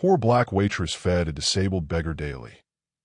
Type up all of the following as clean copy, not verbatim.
poor black waitress fed a disabled beggar daily.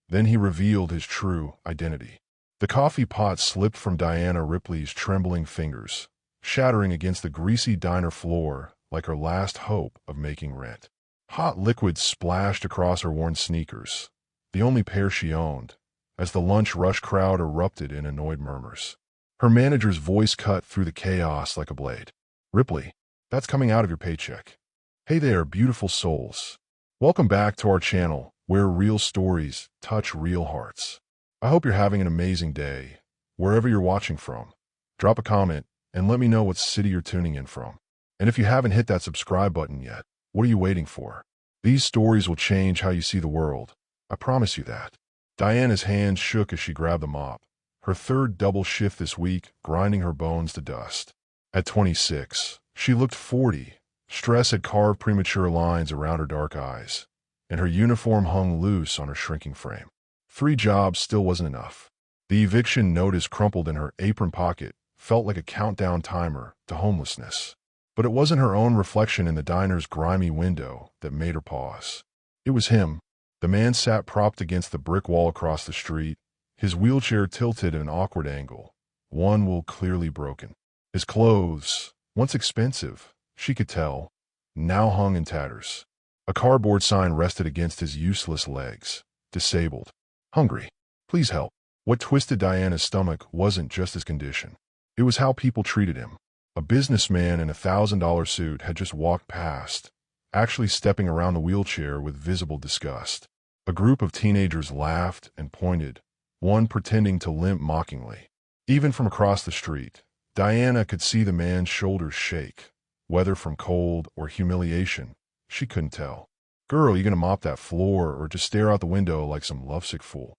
Then he revealed his true identity. The coffee pot slipped from Diana Ripley's trembling fingers, shattering against the greasy diner floor like her last hope of making rent. Hot liquid splashed across her worn sneakers, the only pair she owned, as the lunch rush crowd erupted in annoyed murmurs. Her manager's voice cut through the chaos like a blade. "Ripley, that's coming out of your paycheck. Hey there, beautiful souls. Welcome back to our channel, where real stories touch real hearts. I hope you're having an amazing day, wherever you're watching from. Drop a comment and let me know what city you're tuning in from. And if you haven't hit that subscribe button yet, what are you waiting for? These stories will change how you see the world. I promise you that." Diana's hands shook as she grabbed the mop, her third double shift this week, grinding her bones to dust. At 26, she looked 40. Stress had carved premature lines around her dark eyes, and her uniform hung loose on her shrinking frame. 3 jobs still wasn't enough. The eviction notice crumpled in her apron pocket felt like a countdown timer to homelessness. But it wasn't her own reflection in the diner's grimy window that made her pause. It was him. The man sat propped against the brick wall across the street, his wheelchair tilted at an awkward angle, one wheel clearly broken. His clothes, once expensive, she could tell, now hung in tatters. A cardboard sign rested against his useless legs. Disabled. Hungry. Please help. What twisted Diana's stomach wasn't just his condition. It was how people treated him. A businessman in a $1,000 suit had just walked past, actually stepping around the wheelchair with visible disgust. A group of teenagers laughed and pointed, one pretending to limp mockingly. Even from across the street, Diana could see the man's shoulders shake. Whether from cold or humiliation, she couldn't tell. "Girl, you gonna mop that floor or just stare out the window like some lovesick fool?"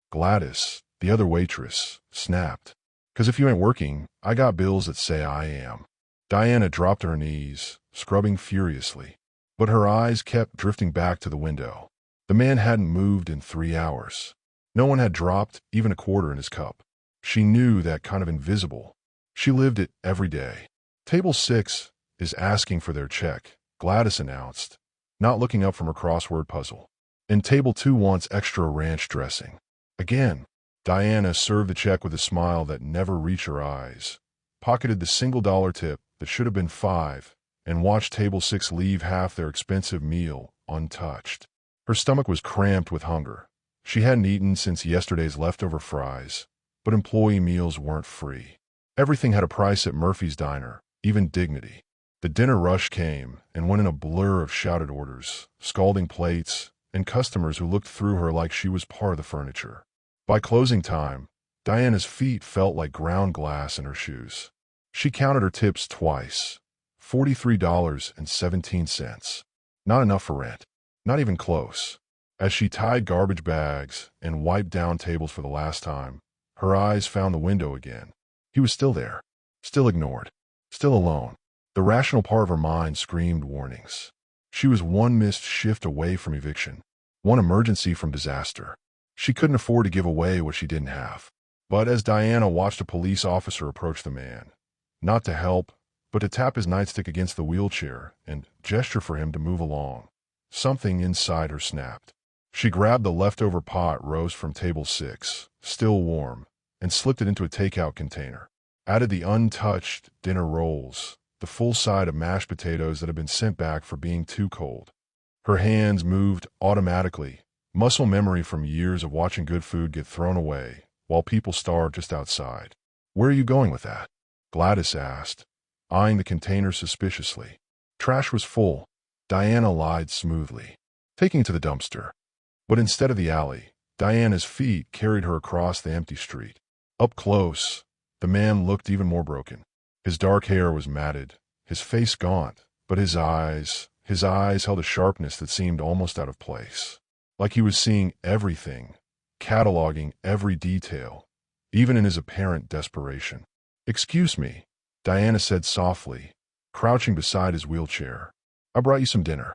Gladys, the other waitress, snapped. "'Cause if you ain't working, I got bills that say I am." Diana dropped to her knees, scrubbing furiously. But her eyes kept drifting back to the window. The man hadn't moved in 3 hours. No one had dropped even a quarter in his cup. She knew that kind of invisible. She lived it every day. "Table 6 is asking for their check," Gladys announced, not looking up from her crossword puzzle. "And table 2 wants extra ranch dressing." Again. Diana served the check with a smile that never reached her eyes, pocketed the single dollar tip that should have been 5, and watched table 6 leave half their expensive meal untouched. Her stomach was cramped with hunger. She hadn't eaten since yesterday's leftover fries, but employee meals weren't free. Everything had a price at Murphy's Diner, even dignity. The dinner rush came and went in a blur of shouted orders, scalding plates, and customers who looked through her like she was part of the furniture. By closing time, Diana's feet felt like ground glass in her shoes. She counted her tips twice. $43.17. Not enough for rent. Not even close. As she tied garbage bags and wiped down tables for the last time, her eyes found the window again. He was still there. Still ignored. Still alone. The rational part of her mind screamed warnings. She was one missed shift away from eviction. One emergency from disaster. She couldn't afford to give away what she didn't have. But as Diana watched a police officer approach the man, not to help, but to tap his nightstick against the wheelchair and gesture for him to move along, something inside her snapped. She grabbed the leftover pot roast from table 6, still warm, and slipped it into a takeout container. Added the untouched dinner rolls, the full side of mashed potatoes that had been sent back for being too cold. Her hands moved automatically. Muscle memory from years of watching good food get thrown away while people starved just outside. "Where are you going with that?" Gladys asked, eyeing the container suspiciously. Trash was full. Diana lied smoothly. "Taking it to the dumpster." But instead of the alley, Diana's feet carried her across the empty street. Up close, the man looked even more broken. His dark hair was matted, his face gaunt, but his eyes held a sharpness that seemed almost out of place. Like he was seeing everything, cataloging every detail, even in his apparent desperation. "Excuse me," Diana said softly, crouching beside his wheelchair. "I brought you some dinner."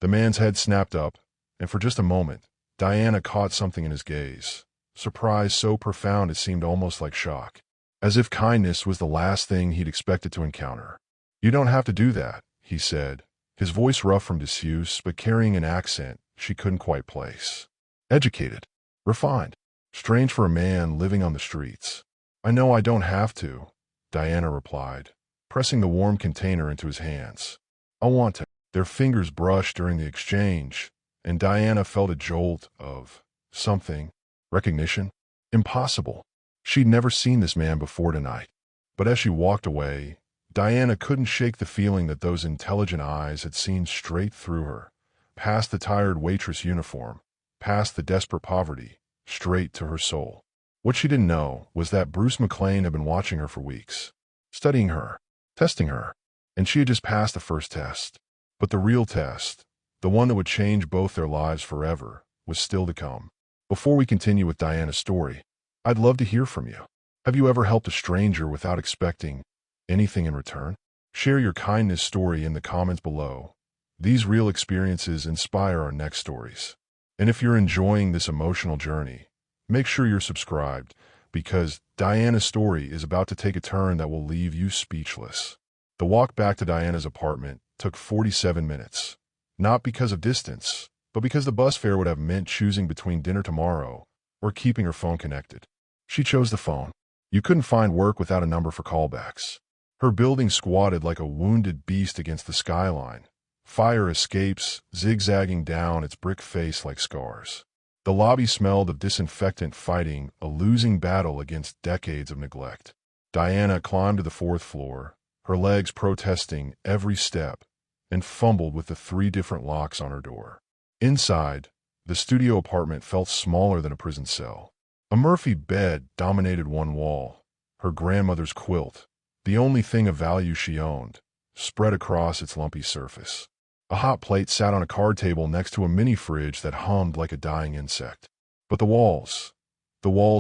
The man's head snapped up, and for just a moment, Diana caught something in his gaze, surprise so profound it seemed almost like shock, as if kindness was the last thing he'd expected to encounter. "You don't have to do that," he said, his voice rough from disuse but carrying an accent she couldn't quite place. Educated. Refined. Strange for a man living on the streets. I know I don't have to, Diana replied, pressing the warm container into his hands. I want to. Their fingers brushed during the exchange, and Diana felt a jolt of something. Recognition? Impossible. She'd never seen this man before tonight. But as she walked away, Diana couldn't shake the feeling that those intelligent eyes had seen straight through her, past the tired waitress uniform, past the desperate poverty, straight to her soul. What she didn't know was that Bruce McLean had been watching her for weeks, studying her, testing her, and she had just passed the first test. But the real test, the one that would change both their lives forever, was still to come. Before we continue with Diana's story, I'd love to hear from you. Have you ever helped a stranger without expecting anything in return? Share your kindness story in the comments below. These real experiences inspire our next stories. And if you're enjoying this emotional journey, make sure you're subscribed, because Diana's story is about to take a turn that will leave you speechless. The walk back to Diana's apartment took 47 minutes. Not because of distance, but because the bus fare would have meant choosing between dinner tomorrow or keeping her phone connected. She chose the phone. You couldn't find work without a number for callbacks. Her building squatted like a wounded beast against the skyline, fire escapes zigzagging down its brick face like scars. The lobby smelled of disinfectant fighting a losing battle against decades of neglect. Diana climbed to the 4th floor, her legs protesting every step, and fumbled with the 3 different locks on her door. Inside, the studio apartment felt smaller than a prison cell. A Murphy bed dominated one wall, her grandmother's quilt, the only thing of value she owned, spread across its lumpy surface. A hot plate sat on a card table next to a mini fridge that hummed like a dying insect. But the walls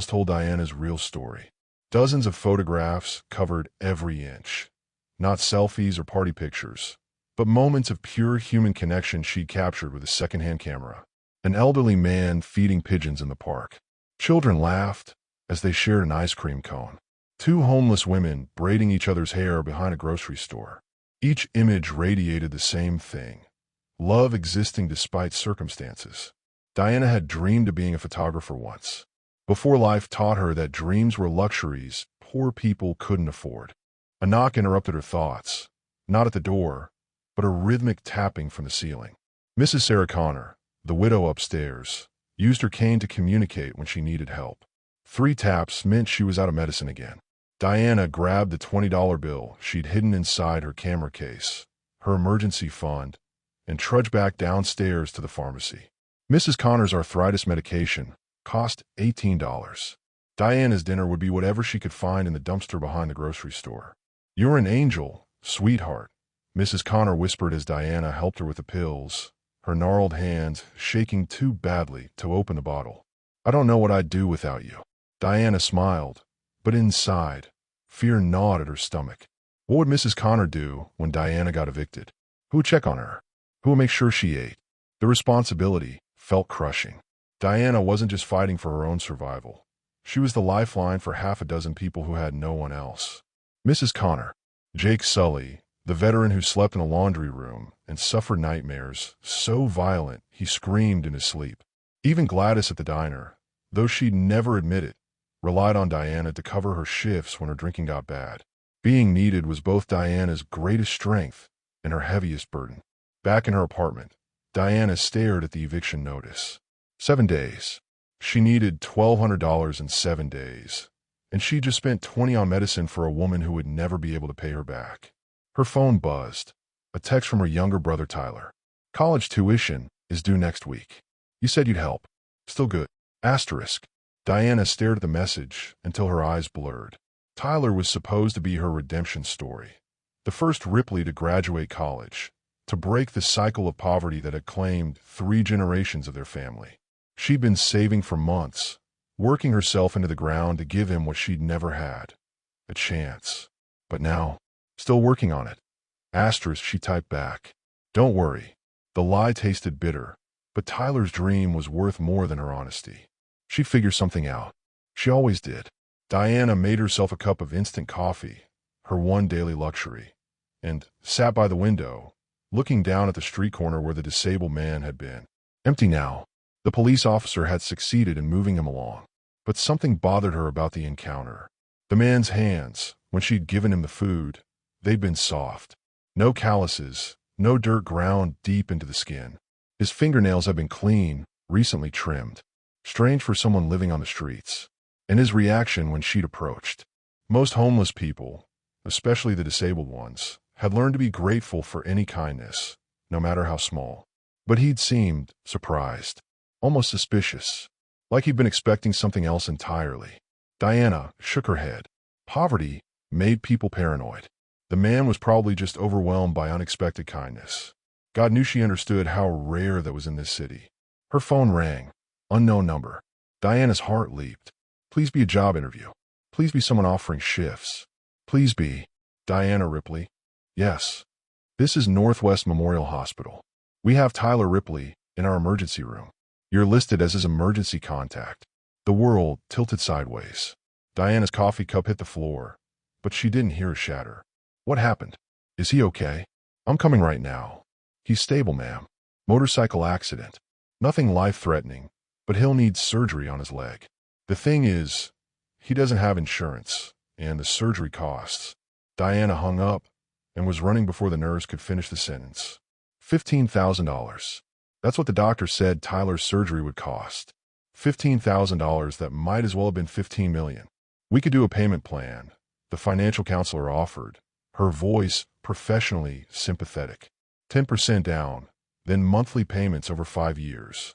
told Diana's real story. Dozens of photographs covered every inch. Not selfies or party pictures, but moments of pure human connection she'd captured with a secondhand camera. An elderly man feeding pigeons in the park. Children laughed as they shared an ice cream cone. 2 homeless women braiding each other's hair behind a grocery store. Each image radiated the same thing. Love existing despite circumstances. Diana had dreamed of being a photographer once, before life taught her that dreams were luxuries poor people couldn't afford. A knock interrupted her thoughts, not at the door, but a rhythmic tapping from the ceiling. Mrs. Sarah Connor, the widow upstairs, used her cane to communicate when she needed help. 3 taps meant she was out of medicine again. Diana grabbed the $20 bill she'd hidden inside her camera case, her emergency fund, and trudged back downstairs to the pharmacy. Mrs. Connor's arthritis medication cost $18. Diana's dinner would be whatever she could find in the dumpster behind the grocery store. "You're an angel, sweetheart," Mrs. Connor whispered as Diana helped her with the pills, her gnarled hands shaking too badly to open the bottle. "I don't know what I'd do without you." Diana smiled, but inside, fear gnawed at her stomach. What would Mrs. Connor do when Diana got evicted? Who would check on her? Who would make sure she ate? The responsibility felt crushing. Diana wasn't just fighting for her own survival. She was the lifeline for half a dozen people who had no one else. Mrs. Connor, Jake Sully, the veteran who slept in a laundry room and suffered nightmares so violent he screamed in his sleep. Even Gladys at the diner, though she'd never admit it, relied on Diana to cover her shifts when her drinking got bad. Being needed was both Diana's greatest strength and her heaviest burden. Back in her apartment, Diana stared at the eviction notice. 7 days. She needed $1,200 in 7 days, and she just spent $20 on medicine for a woman who would never be able to pay her back. Her phone buzzed. A text from her younger brother Tyler. "College tuition is due next week. You said you'd help. Still good. Asterisk." Diana stared at the message until her eyes blurred. Tyler was supposed to be her redemption story. The first Ripley to graduate college, to break the cycle of poverty that had claimed 3 generations of their family. She'd been saving for months, working herself into the ground to give him what she'd never had, a chance. But now, still working on it. Asterisk, she typed back. "Don't worry." The lie tasted bitter, but Tyler's dream was worth more than her honesty. She'd figure something out. She always did. Diana made herself a cup of instant coffee, her one daily luxury, and sat by the window, looking down at the street corner where the disabled man had been. Empty now. The police officer had succeeded in moving him along. But something bothered her about the encounter. The man's hands, when she'd given him the food, they'd been soft. No calluses, no dirt ground deep into the skin. His fingernails had been clean, recently trimmed. Strange for someone living on the streets. And his reaction when she'd approached. Most homeless people, especially the disabled ones, had learned to be grateful for any kindness, no matter how small. But he'd seemed surprised, almost suspicious, like he'd been expecting something else entirely. Diana shook her head. Poverty made people paranoid. The man was probably just overwhelmed by unexpected kindness. God knew she understood how rare that was in this city. Her phone rang. Unknown number. Diana's heart leaped. Please be a job interview. Please be someone offering shifts. Please be. Diana Ripley. Yes. This is Northwest Memorial Hospital. We have Tyler Ripley in our emergency room. You're listed as his emergency contact. The world tilted sideways. Diana's coffee cup hit the floor, but she didn't hear it shatter. What happened? Is he okay? I'm coming right now. He's stable, ma'am. Motorcycle accident. Nothing life-threatening, but he'll need surgery on his leg. The thing is, he doesn't have insurance, and the surgery costs. Diana hung up and was running before the nurse could finish the sentence. $15,000. That's what the doctor said Tyler's surgery would cost. $15,000 that might as well have been $15 million. We could do a payment plan, the financial counselor offered, her voice professionally sympathetic. 10% down, then monthly payments over 5 years.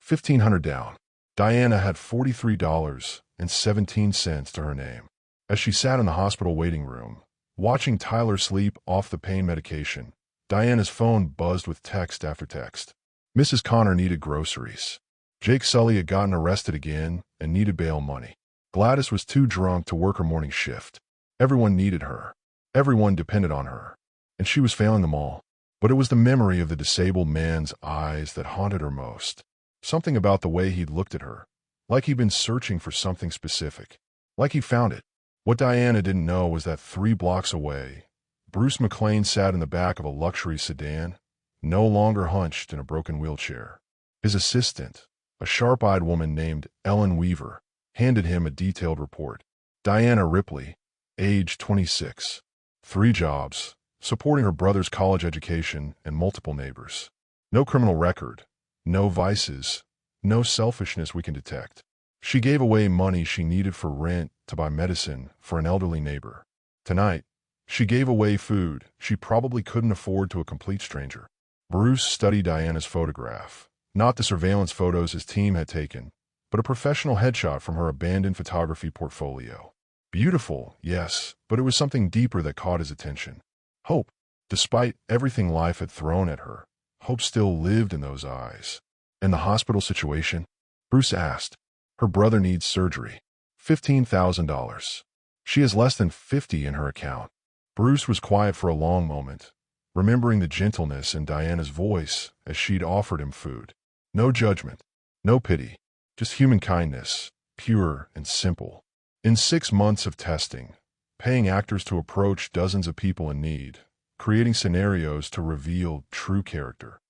$1,500 down. Diana had $43.17 to her name. As she sat in the hospital waiting room, watching Tyler sleep off the pain medication, Diana's phone buzzed with text after text. Mrs. Connor needed groceries. Jake Sully had gotten arrested again and needed bail money. Gladys was too drunk to work her morning shift. Everyone needed her. Everyone depended on her. And she was failing them all. But it was the memory of the disabled man's eyes that haunted her most. Something about the way he'd looked at her. Like he'd been searching for something specific. Like he found it. What Diana didn't know was that 3 blocks away, Bruce McLean sat in the back of a luxury sedan, no longer hunched in a broken wheelchair. His assistant, a sharp-eyed woman named Ellen Weaver, handed him a detailed report. Diana Ripley, age 26. 3 jobs, supporting her brother's college education and multiple neighbors. No criminal record, no vices, no selfishness we can detect. She gave away money she needed for rent to buy medicine for an elderly neighbor. Tonight, she gave away food she probably couldn't afford to a complete stranger. Bruce studied Diana's photograph, not the surveillance photos his team had taken, but a professional headshot from her abandoned photography portfolio. Beautiful, yes, but it was something deeper that caught his attention. Hope. Despite everything life had thrown at her, hope still lived in those eyes. And the hospital situation? Bruce asked. Her brother needs surgery. $15,000. She has less than $50 in her account. Bruce was quiet for a long moment, remembering the gentleness in Diana's voice as she'd offered him food. No judgment, no pity, just human kindness, pure and simple. In 6 months of testing, paying actors to approach dozens of people in need, creating scenarios to reveal true character,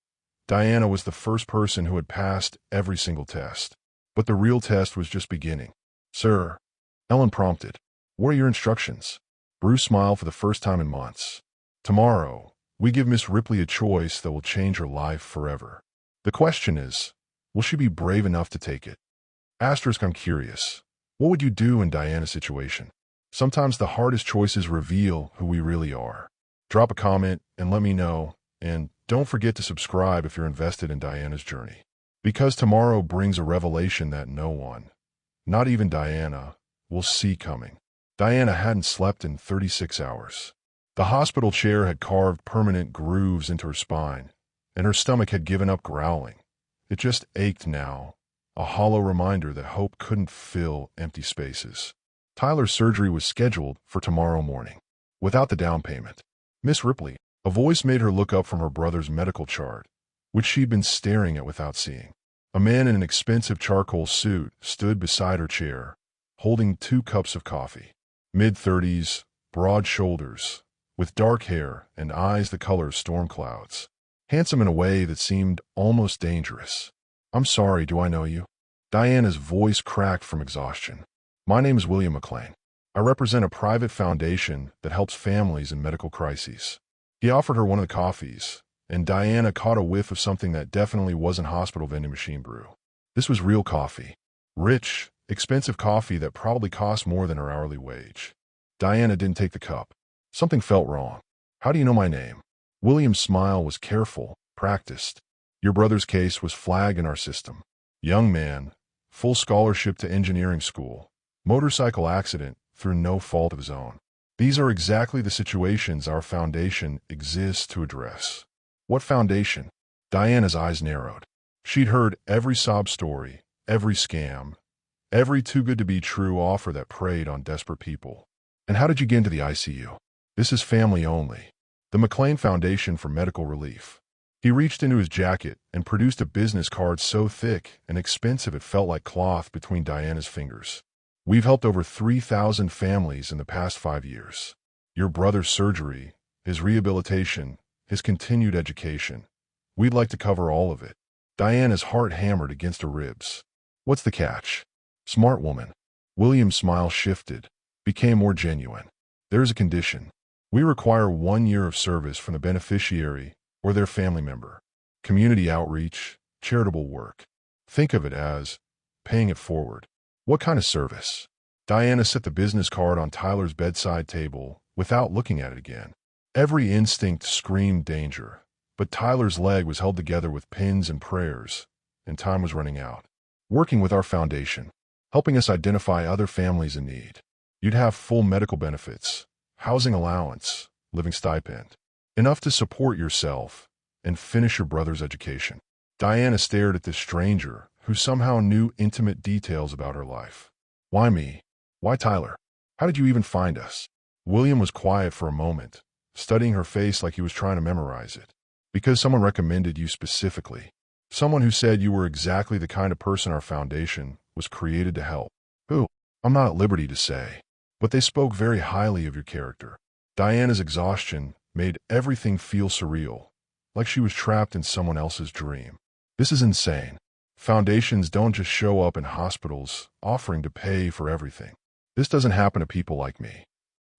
Diana was the first person who had passed every single test. But the real test was just beginning. Sir, Ellen prompted. What are your instructions? Bruce smiled for the first time in months. Tomorrow, we give Miss Ripley a choice that will change her life forever. The question is, will she be brave enough to take it? Asterisk, I'm curious. What would you do in Diana's situation? Sometimes the hardest choices reveal who we really are. Drop a comment and let me know, and don't forget to subscribe if you're invested in Diana's journey. Because tomorrow brings a revelation that no one, not even Diana, will see coming. Diana hadn't slept in 36 hours. The hospital chair had carved permanent grooves into her spine, and her stomach had given up growling. It just ached now, a hollow reminder that hope couldn't fill empty spaces. Tyler's surgery was scheduled for tomorrow morning, without the down payment. Miss Ripley, a voice made her look up from her brother's medical chart, which she'd been staring at without seeing. A man in an expensive charcoal suit stood beside her chair, holding 2 cups of coffee. Mid-30s, broad shoulders, with dark hair and eyes the color of storm clouds. Handsome in a way that seemed almost dangerous. "I'm sorry, do I know you?" Diana's voice cracked from exhaustion. "My name is William McLean. I represent a private foundation that helps families in medical crises." He offered her one of the coffees, and Diana caught a whiff of something that definitely wasn't hospital vending machine brew. This was real coffee. Rich, expensive coffee that probably cost more than her hourly wage. Diana didn't take the cup. Something felt wrong. "How do you know my name?" William's smile was careful, practiced. "Your brother's case was flagged in our system. Young man, full scholarship to engineering school, motorcycle accident through no fault of his own. These are exactly the situations our foundation exists to address." "What foundation?" Diana's eyes narrowed. She'd heard every sob story, every scam, every too-good-to-be-true offer that preyed on desperate people. "And how did you get into the ICU?" "This is family only. The McLean Foundation for Medical Relief." He reached into his jacket and produced a business card so thick and expensive it felt like cloth between Diana's fingers. "We've helped over 3,000 families in the past 5 years. Your brother's surgery, his rehabilitation, his continued education. We'd like to cover all of it." Diana's heart hammered against her ribs. "What's the catch?" "Smart woman." William's smile shifted, became more genuine. "There is a condition. We require 1 year of service from the beneficiary or their family member. Community outreach, charitable work. Think of it as paying it forward." "What kind of service?" Diana set the business card on Tyler's bedside table without looking at it again. Every instinct screamed danger, but Tyler's leg was held together with pins and prayers, and time was running out. "Working with our foundation, helping us identify other families in need. You'd have full medical benefits, housing allowance, living stipend. Enough to support yourself and finish your brother's education." Diana stared at this stranger who somehow knew intimate details about her life. "Why me? Why Tyler? How did you even find us?" William was quiet for a moment, studying her face like he was trying to memorize it. "Because someone recommended you specifically. Someone who said you were exactly the kind of person our foundation was created to help." "Who?" "I'm not at liberty to say, but they spoke very highly of your character." Diana's exhaustion made everything feel surreal, like she was trapped in someone else's dream. "This is insane. Foundations don't just show up in hospitals offering to pay for everything. This doesn't happen to people like me."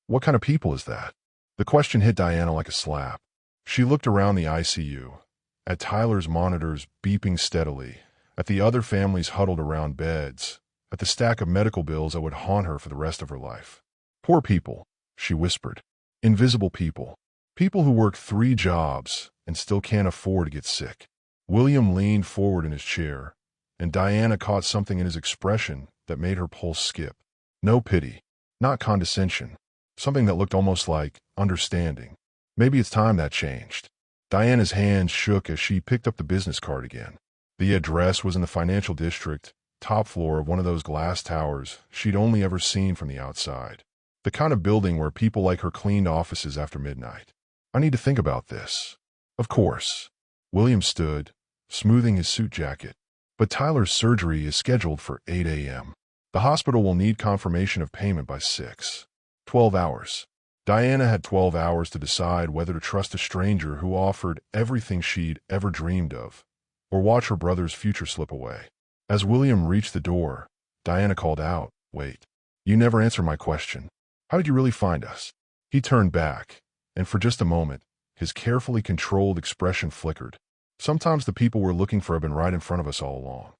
"What kind of people is that?" The question hit Diana like a slap. She looked around the ICU, at Tyler's monitors beeping steadily, at the other families huddled around beds, at the stack of medical bills that would haunt her for the rest of her life. "Poor people," she whispered. "Invisible people. People who work 3 jobs and still can't afford to get sick." William leaned forward in his chair, and Diana caught something in his expression that made her pulse skip. No pity, not condescension, something that looked almost like understanding. Maybe it's time that changed. Diana's hands shook as she picked up the business card again. The address was in the financial district, top floor of one of those glass towers she'd only ever seen from the outside. The kind of building where people like her cleaned offices after midnight. "I need to think about this." "Of course." William stood, smoothing his suit jacket. "But Tyler's surgery is scheduled for 8 a.m. The hospital will need confirmation of payment by 6. 12 hours. Diana had 12 hours to decide whether to trust a stranger who offered everything she'd ever dreamed of, or watch her brother's future slip away. As William reached the door, Diana called out, "Wait. You never answered my question. How did you really find us?" He turned back, and for just a moment, his carefully controlled expression flickered. "Sometimes the people we're looking for have been right in front of us all along."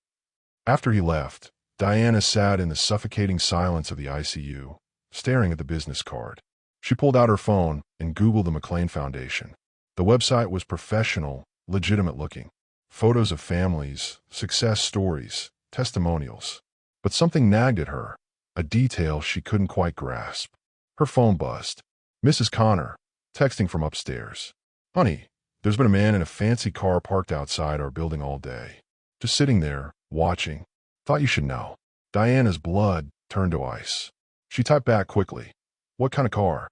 After he left, Diana sat in the suffocating silence of the ICU, staring at the business card. She pulled out her phone and Googled the McLean Foundation. The website was professional, legitimate looking. Photos of families, success stories, testimonials. But something nagged at her, a detail she couldn't quite grasp. Her phone buzzed. Mrs. Connor, texting from upstairs. "Honey, there's been a man in a fancy car parked outside our building all day. Just sitting there, watching. Thought you should know." Diana's blood turned to ice. She typed back quickly. "What kind of car?"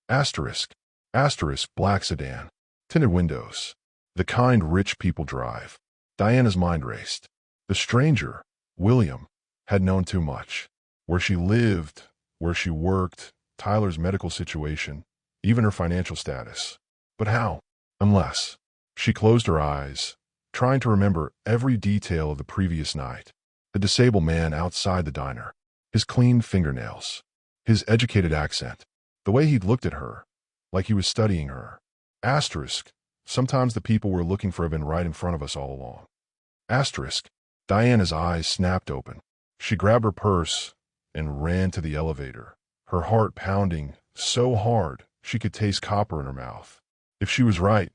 Asterisk. Asterisk black sedan. Tinted windows. The kind rich people drive. Diana's mind raced. The stranger, William, had known too much. Where she lived, where she worked, Tyler's medical situation, even her financial status. But how? Unless. She closed her eyes, trying to remember every detail of the previous night. The disabled man outside the diner, his clean fingernails, his educated accent, the way he'd looked at her, like he was studying her. Asterisk. Sometimes the people we're looking for have been right in front of us all along. Asterisk. Diana's eyes snapped open. She grabbed her purse and ran to the elevator, her heart pounding so hard she could taste copper in her mouth. If she was right,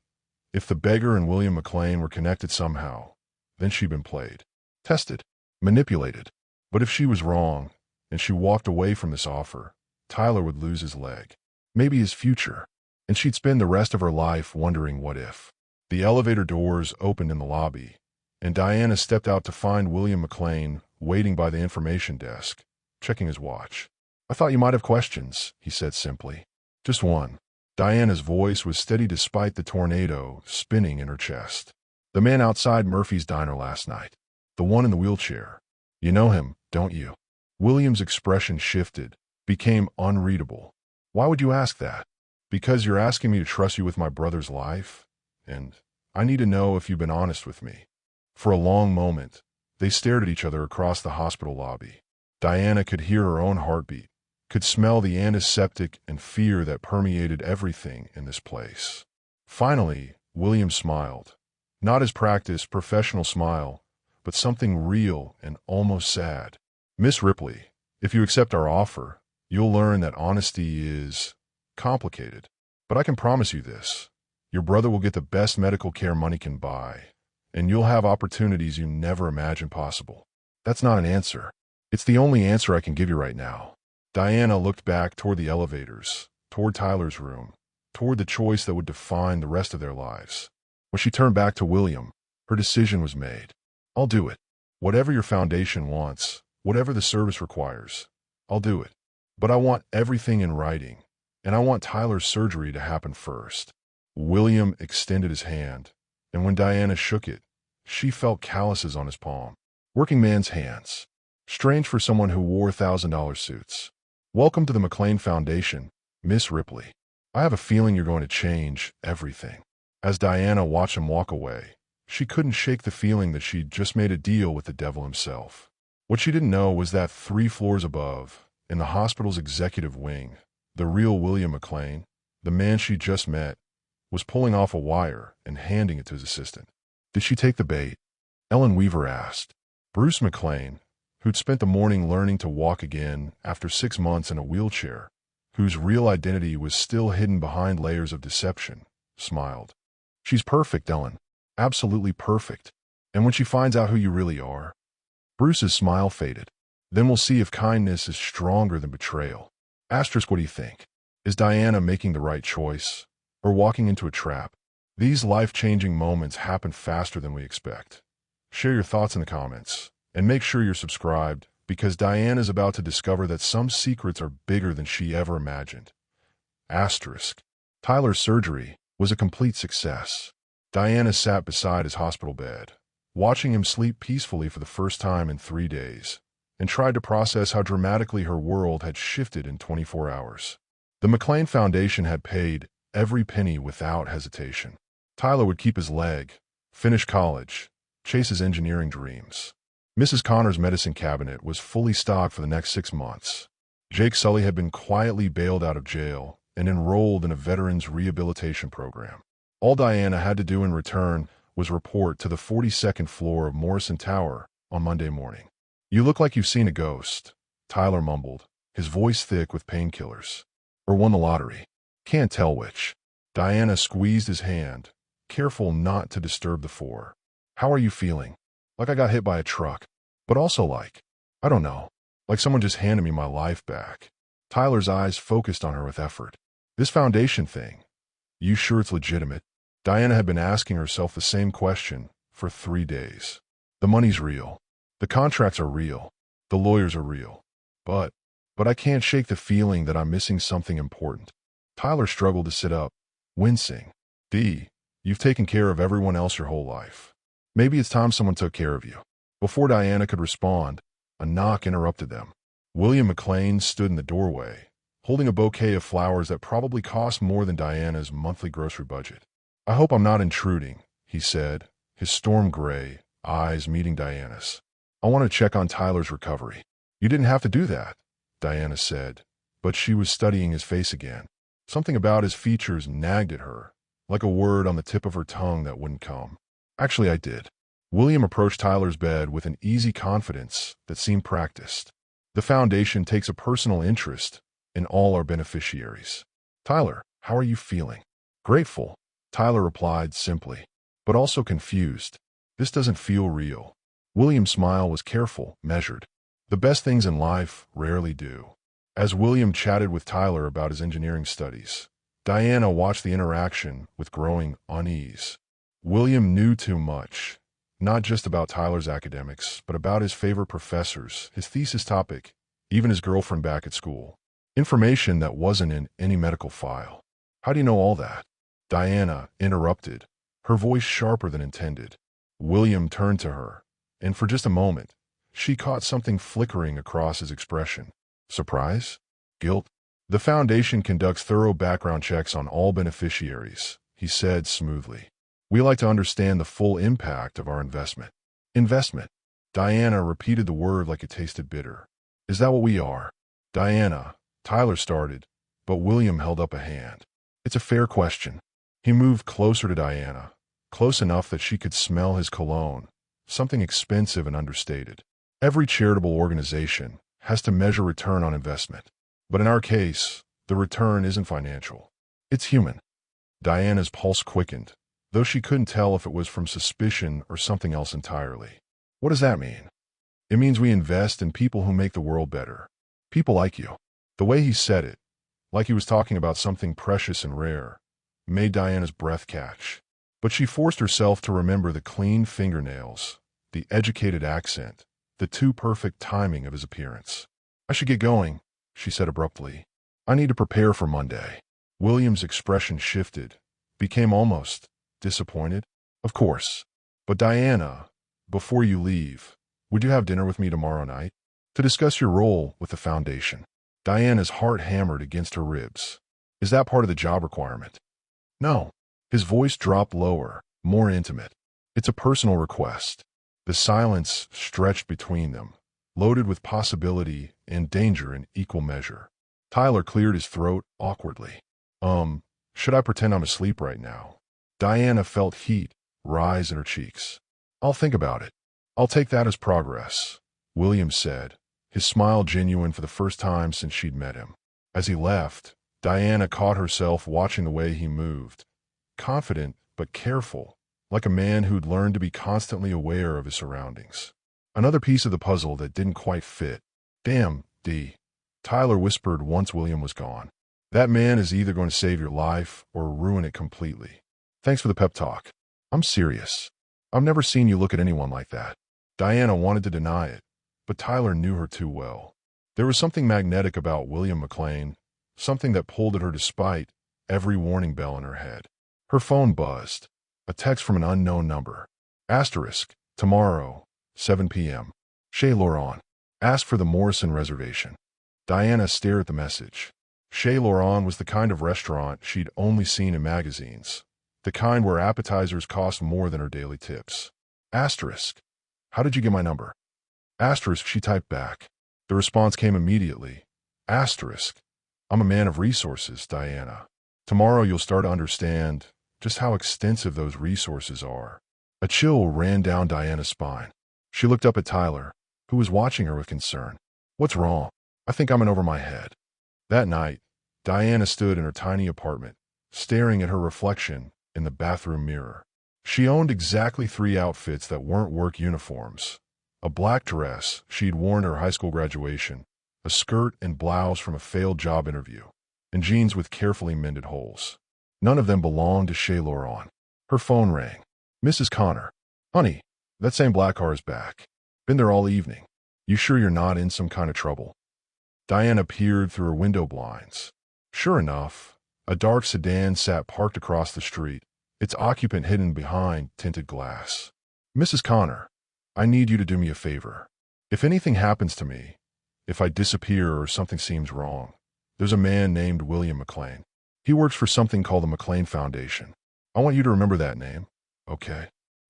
if the beggar and William McLean were connected somehow, then she'd been played, tested, manipulated. But if she was wrong, and she walked away from this offer, Tyler would lose his leg, maybe his future, and she'd spend the rest of her life wondering what if. The elevator doors opened in the lobby, and Diana stepped out to find William McLean waiting by the information desk, checking his watch. "I thought you might have questions," he said simply. "Just one." Diana's voice was steady despite the tornado spinning in her chest. "The man outside Murphy's diner last night. The one in the wheelchair. You know him, don't you?" William's expression shifted, became unreadable. "Why would you ask that?" "Because you're asking me to trust you with my brother's life, and I need to know if you've been honest with me." For a long moment, they stared at each other across the hospital lobby. Diana could hear her own heartbeat, could smell the antiseptic and fear that permeated everything in this place. Finally, William smiled. Not his practiced, professional smile, but something real and almost sad. "Miss Ripley, if you accept our offer, you'll learn that honesty is complicated. But I can promise you this. Your brother will get the best medical care money can buy, and you'll have opportunities you never imagined possible." "That's not an answer. It's the only answer I can give you right now." Diana looked back toward the elevators, toward Tyler's room, toward the choice that would define the rest of their lives. When she turned back to William, her decision was made. "I'll do it. Whatever your foundation wants, whatever the service requires, I'll do it. But I want everything in writing, and I want Tyler's surgery to happen first." William extended his hand, and when Diana shook it, she felt calluses on his palm. Working man's hands. Strange for someone who wore $1,000 suits. "Welcome to the McLean Foundation, Miss Ripley. I have a feeling you're going to change everything." As Diana watched him walk away, she couldn't shake the feeling that she'd just made a deal with the devil himself. What she didn't know was that 3 floors above, in the hospital's executive wing, the real William McLean, the man she just met, was pulling off a wire and handing it to his assistant. "Did she take the bait?" Ellen Weaver asked. Bruce McLean, who'd spent the morning learning to walk again after 6 months in a wheelchair, whose real identity was still hidden behind layers of deception, smiled. "She's perfect, Ellen. Absolutely perfect. And when she finds out who you really are..." Bruce's smile faded. "Then we'll see if kindness is stronger than betrayal." Asterisk, what do you think? Is Diana making the right choice, or walking into a trap? These life-changing moments happen faster than we expect. Share your thoughts in the comments. And make sure you're subscribed, because Diana's about to discover that some secrets are bigger than she ever imagined. Asterisk. Tyler's surgery was a complete success. Diana sat beside his hospital bed, watching him sleep peacefully for the first time in 3 days, and tried to process how dramatically her world had shifted in 24 hours. The McLean Foundation had paid every penny without hesitation. Tyler would keep his leg, finish college, chase his engineering dreams. Mrs. Connor's medicine cabinet was fully stocked for the next 6 months. Jake Sully had been quietly bailed out of jail and enrolled in a veterans rehabilitation program. All Diana had to do in return was report to the 42nd floor of Morrison Tower on Monday morning. "You look like you've seen a ghost," Tyler mumbled, his voice thick with painkillers. "Or won the lottery. Can't tell which." Diana squeezed his hand, careful not to disturb the 4. "How are you feeling?" "Like I got hit by a truck, but also like, I don't know, like someone just handed me my life back." Tyler's eyes focused on her with effort. "This foundation thing, you sure it's legitimate?" Diana had been asking herself the same question for 3 days. "The money's real. The contracts are real. The lawyers are real. But I can't shake the feeling that I'm missing something important." Tyler struggled to sit up, wincing. You've taken care of everyone else your whole life. Maybe it's time someone took care of you." Before Diana could respond, a knock interrupted them. William McLean stood in the doorway, holding a bouquet of flowers that probably cost more than Diana's monthly grocery budget. "I hope I'm not intruding," he said, his storm gray eyes meeting Diana's. "I want to check on Tyler's recovery." "You didn't have to do that," Diana said, but she was studying his face again. Something about his features nagged at her, like a word on the tip of her tongue that wouldn't come. "Actually, I did." William approached Tyler's bed with an easy confidence that seemed practiced. "The foundation takes a personal interest in all our beneficiaries. Tyler, how are you feeling?" "Grateful," Tyler replied simply, but also confused. "This doesn't feel real." William's smile was careful, measured. The best things in life rarely do. As William chatted with Tyler about his engineering studies, Diana watched the interaction with growing unease. William knew too much, not just about Tyler's academics, but about his favorite professors, his thesis topic, even his girlfriend back at school. Information that wasn't in any medical file. "How do you know all that?" Diana interrupted, her voice sharper than intended. William turned to her, and for just a moment, she caught something flickering across his expression. Surprise? Guilt? "The foundation conducts thorough background checks on all beneficiaries," he said smoothly. "We like to understand the full impact of our investment." "Investment?" Diana repeated the word like it tasted bitter. "Is that what we are?" "Diana," Tyler started, but William held up a hand. "It's a fair question." He moved closer to Diana, close enough that she could smell his cologne, something expensive and understated. "Every charitable organization has to measure return on investment. But in our case, the return isn't financial. It's human." Diana's pulse quickened, though she couldn't tell if it was from suspicion or something else entirely. "What does that mean?" "It means we invest in people who make the world better. People like you." The way he said it, like he was talking about something precious and rare, made Diana's breath catch. But she forced herself to remember the clean fingernails, the educated accent, the too perfect timing of his appearance. "I should get going," she said abruptly. "I need to prepare for Monday." William's expression shifted, became almost disappointed. "Of course. But Diana, before you leave, would you have dinner with me tomorrow night? To discuss your role with the foundation." Diana's heart hammered against her ribs. "Is that part of the job requirement?" "No." His voice dropped lower, more intimate. "It's a personal request." The silence stretched between them, loaded with possibility and danger in equal measure. Tyler cleared his throat awkwardly. Should I pretend I'm asleep right now?" Diana felt heat rise in her cheeks. "I'll think about it. I'll take that as progress," William said, his smile genuine for the first time since she'd met him. As he left, Diana caught herself watching the way he moved, confident but careful, like a man who'd learned to be constantly aware of his surroundings. Another piece of the puzzle that didn't quite fit. "Damn, D," Tyler whispered once William was gone. "That man is either going to save your life or ruin it completely. Thanks for the pep talk. I'm serious. I've never seen you look at anyone like that." Diana wanted to deny it, but Tyler knew her too well. There was something magnetic about William McLean, something that pulled at her despite every warning bell in her head. Her phone buzzed. A text from an unknown number. Asterisk, tomorrow, 7 p.m. Chez Laurent. Ask for the Morrison reservation. Diana stared at the message. Chez Laurent was the kind of restaurant she'd only seen in magazines, the kind where appetizers cost more than her daily tips. Asterisk. How did you get my number? Asterisk, she typed back. The response came immediately. Asterisk. I'm a man of resources, Diana. Tomorrow you'll start to understand just how extensive those resources are. A chill ran down Diana's spine. She looked up at Tyler, who was watching her with concern. What's wrong? I think I'm in over my head. That night, Diana stood in her tiny apartment, staring at her reflection in the bathroom mirror. She owned exactly 3 outfits that weren't work uniforms. A black dress she'd worn at her high school graduation, a skirt and blouse from a failed job interview, and jeans with carefully mended holes. None of them belonged to Chez Laurent. Her phone rang. Mrs. Connor. Honey, that same black car is back. Been there all evening. You sure you're not in some kind of trouble? Diana peered through her window blinds. Sure enough, a dark sedan sat parked across the street, its occupant hidden behind tinted glass. Mrs. Connor, I need you to do me a favor. If anything happens to me, if I disappear or something seems wrong, There's a man named William McLean. He works for something called the McLean Foundation. I want you to remember that name. Okay?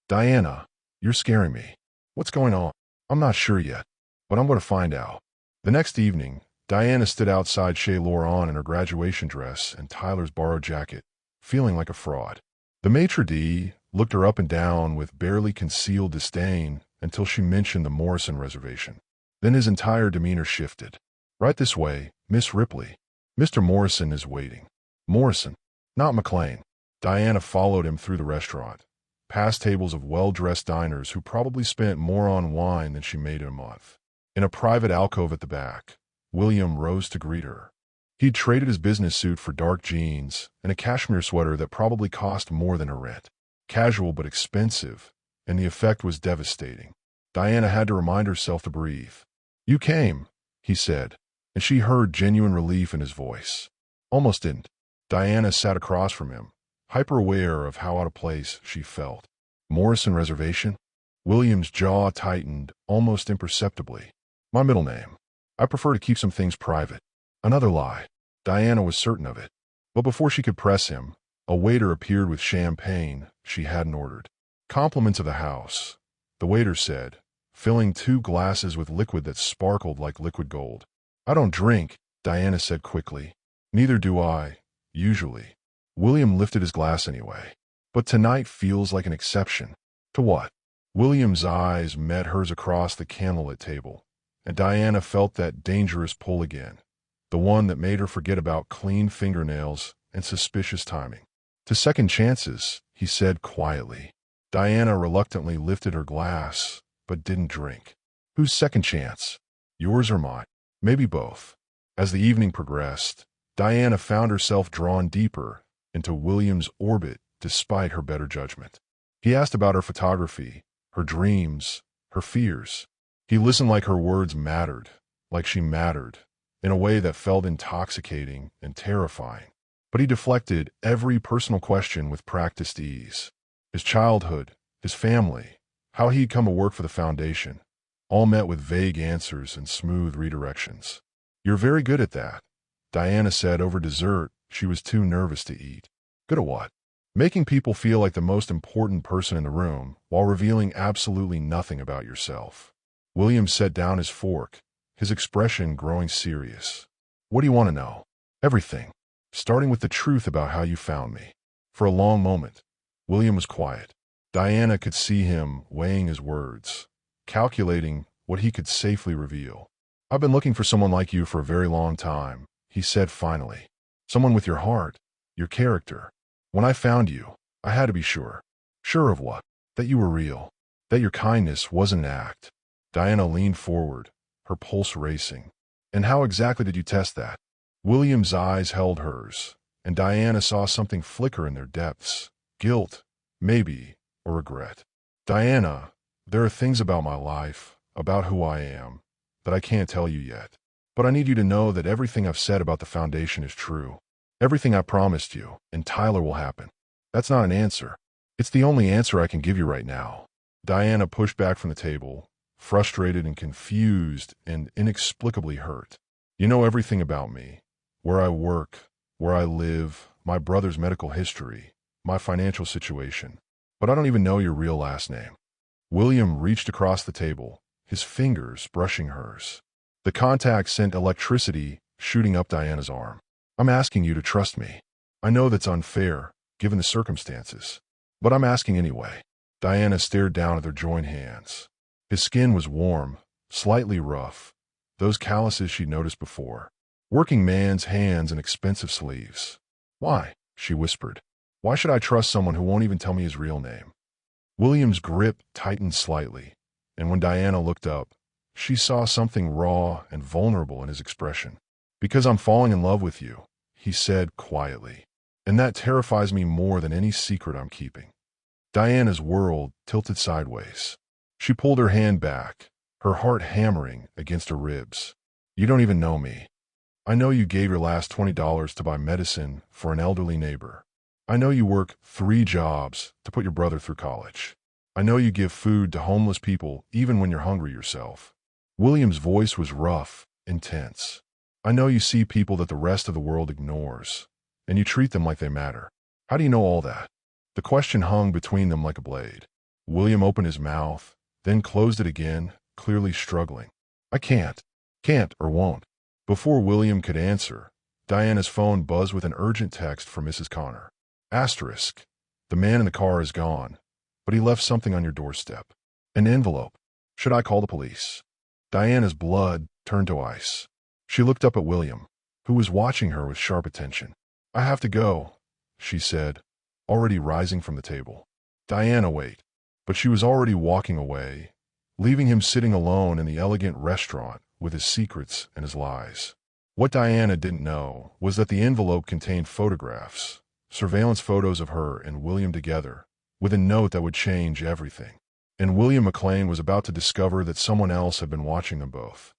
Diana, you're scaring me. What's going on? I'm not sure yet, but I'm going to find out. The next evening, Diana stood outside Chez Laurent in her graduation dress and Tyler's borrowed jacket, feeling like a fraud. The maitre d' looked her up and down with barely concealed disdain until she mentioned the Morrison reservation. Then his entire demeanor shifted. Right this way, Miss Ripley. Mr. Morrison is waiting. Morrison, not McLean. Diana followed him through the restaurant, past tables of well-dressed diners who probably spent more on wine than she made in a month. In a private alcove at the back, William rose to greet her. He'd traded his business suit for dark jeans and a cashmere sweater that probably cost more than her rent. Casual but expensive, and the effect was devastating. Diana had to remind herself to breathe. "You came," he said, and she heard genuine relief in his voice. Almost didn't. Diana sat across from him, hyper-aware of how out of place she felt. Morrison reservation? William's jaw tightened almost imperceptibly. My middle name. I prefer to keep some things private. Another lie. Diana was certain of it. But before she could press him, a waiter appeared with champagne she hadn't ordered. Compliments of the house, the waiter said, filling 2 glasses with liquid that sparkled like liquid gold. I don't drink, Diana said quickly. Neither do I, usually. William lifted his glass anyway. But tonight feels like an exception. To what? William's eyes met hers across the candlelit table, and Diana felt that dangerous pull again, the one that made her forget about clean fingernails and suspicious timing. To second chances, he said quietly. Diana reluctantly lifted her glass, but didn't drink. Whose second chance? Yours or mine? Maybe both. As the evening progressed, Diana found herself drawn deeper into William's orbit despite her better judgment. He asked about her photography, her dreams, her fears. He listened like her words mattered, like she mattered, in a way that felt intoxicating and terrifying. But he deflected every personal question with practiced ease. His childhood, his family, how he'd come to work for the foundation, all met with vague answers and smooth redirections. You're very good at that, Diana said over dessert she was too nervous to eat. Good at what? Making people feel like the most important person in the room while revealing absolutely nothing about yourself. William set down his fork, his expression growing serious. What do you want to know? Everything, starting with the truth about how you found me. For a long moment, William was quiet. Diana could see him weighing his words, calculating what he could safely reveal. I've been looking for someone like you for a very long time, he said finally. Someone with your heart, your character. When I found you, I had to be sure. Sure of what? That you were real. That your kindness wasn't an act. Diana leaned forward, her pulse racing. And how exactly did you test that? William's eyes held hers, and Diana saw something flicker in their depths. Guilt, maybe, or regret. Diana, there are things about my life, about who I am, that I can't tell you yet. But I need you to know that everything I've said about the foundation is true. Everything I promised you, and Tyler will happen. That's not an answer. It's the only answer I can give you right now. Diana pushed back from the table, frustrated and confused and inexplicably hurt. You know everything about me. Where I work, where I live, my brother's medical history, my financial situation. But I don't even know your real last name. William reached across the table, his fingers brushing hers. The contact sent electricity shooting up Diana's arm. I'm asking you to trust me. I know that's unfair, given the circumstances. But I'm asking anyway. Diana stared down at their joined hands. His skin was warm, slightly rough, those calluses she'd noticed before. Working man's hands and expensive sleeves. Why? She whispered. Why should I trust someone who won't even tell me his real name? William's grip tightened slightly, and when Diana looked up, she saw something raw and vulnerable in his expression. Because I'm falling in love with you, he said quietly. And that terrifies me more than any secret I'm keeping. Diana's world tilted sideways. She pulled her hand back, her heart hammering against her ribs. You don't even know me. I know you gave your last $20 to buy medicine for an elderly neighbor. I know you work 3 jobs to put your brother through college. I know you give food to homeless people even when you're hungry yourself. William's voice was rough, intense. I know you see people that the rest of the world ignores, and you treat them like they matter. How do you know all that? The question hung between them like a blade. William opened his mouth, then closed it again, clearly struggling. I can't or won't. Before William could answer, Diana's phone buzzed with an urgent text from Mrs. Connor. Asterisk. The man in the car is gone, but he left something on your doorstep. An envelope. Should I call the police? Diana's blood turned to ice. She looked up at William, who was watching her with sharp attention. I have to go, she said, already rising from the table. Diana, wait. But she was already walking away, leaving him sitting alone in the elegant restaurant with his secrets and his lies. What Diana didn't know was that the envelope contained photographs, surveillance photos of her and William together, with a note that would change everything. And William McLean was about to discover that someone else had been watching them both.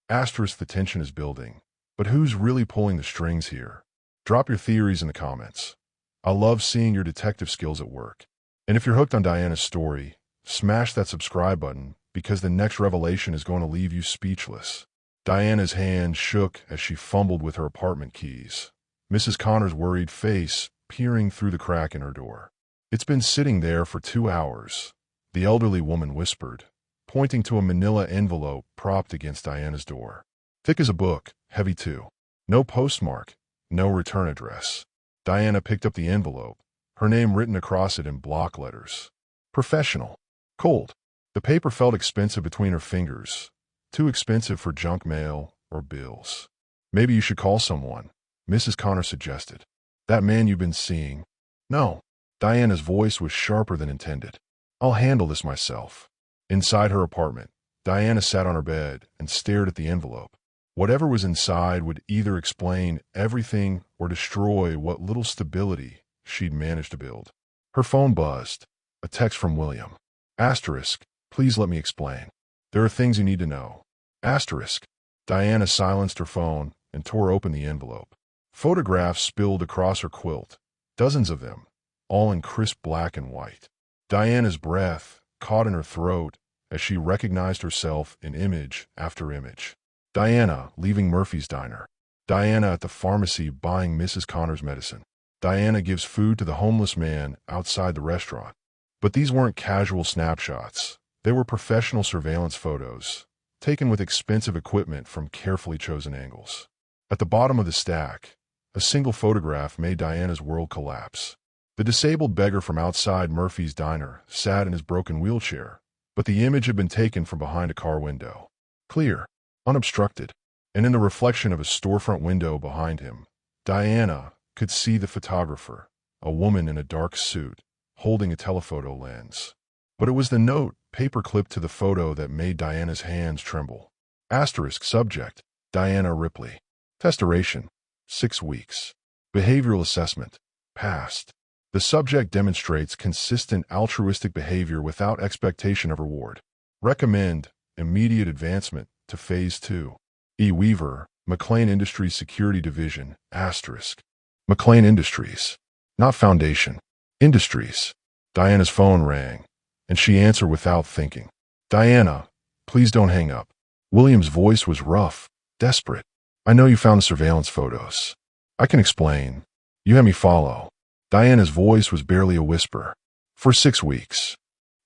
Asterisk, the tension is building. But who's really pulling the strings here? Drop your theories in the comments. I love seeing your detective skills at work. And if you're hooked on Diana's story, smash that subscribe button because the next revelation is going to leave you speechless. Diana's hand shook as she fumbled with her apartment keys, Mrs. Connor's worried face peering through the crack in her door. It's been sitting there for 2 hours, the elderly woman whispered, pointing to a manila envelope propped against Diana's door. Thick as a book, heavy too. No postmark, no return address. Diana picked up the envelope, her name written across it in block letters. Professional. Cold. The paper felt expensive between her fingers, too expensive for junk mail or bills. Maybe you should call someone, Mrs. Connor suggested. That man you've been seeing. No. Diana's voice was sharper than intended. I'll handle this myself. Inside her apartment, Diana sat on her bed and stared at the envelope. Whatever was inside would either explain everything or destroy what little stability she'd managed to build. Her phone buzzed. A text from William. Asterisk. Please let me explain. There are things you need to know. Asterisk. Diana silenced her phone and tore open the envelope. Photographs spilled across her quilt, dozens of them, all in crisp black and white. Diana's breath caught in her throat as she recognized herself in image after image. Diana leaving Murphy's diner. Diana at the pharmacy buying Mrs. Connor's medicine. Diana gives food to the homeless man outside the restaurant. But these weren't casual snapshots. They were professional surveillance photos, taken with expensive equipment from carefully chosen angles. At the bottom of the stack, a single photograph made Diana's world collapse. The disabled beggar from outside Murphy's diner sat in his broken wheelchair, but the image had been taken from behind a car window. Clear, unobstructed, and in the reflection of a storefront window behind him, Diana could see the photographer, a woman in a dark suit, holding a telephoto lens. But it was the note paper-clipped to the photo that made Diana's hands tremble. Asterisk subject, Diana Ripley. Test duration, 6 weeks. Behavioral assessment, passed. The subject demonstrates consistent altruistic behavior without expectation of reward. Recommend immediate advancement to Phase 2. E. Weaver, McLean Industries Security Division, asterisk. McLean Industries, not Foundation. Industries. Diana's phone rang, and she answered without thinking. Diana, please don't hang up. William's voice was rough, desperate. I know you found the surveillance photos. I can explain. You had me follow. Diana's voice was barely a whisper. For 6 weeks.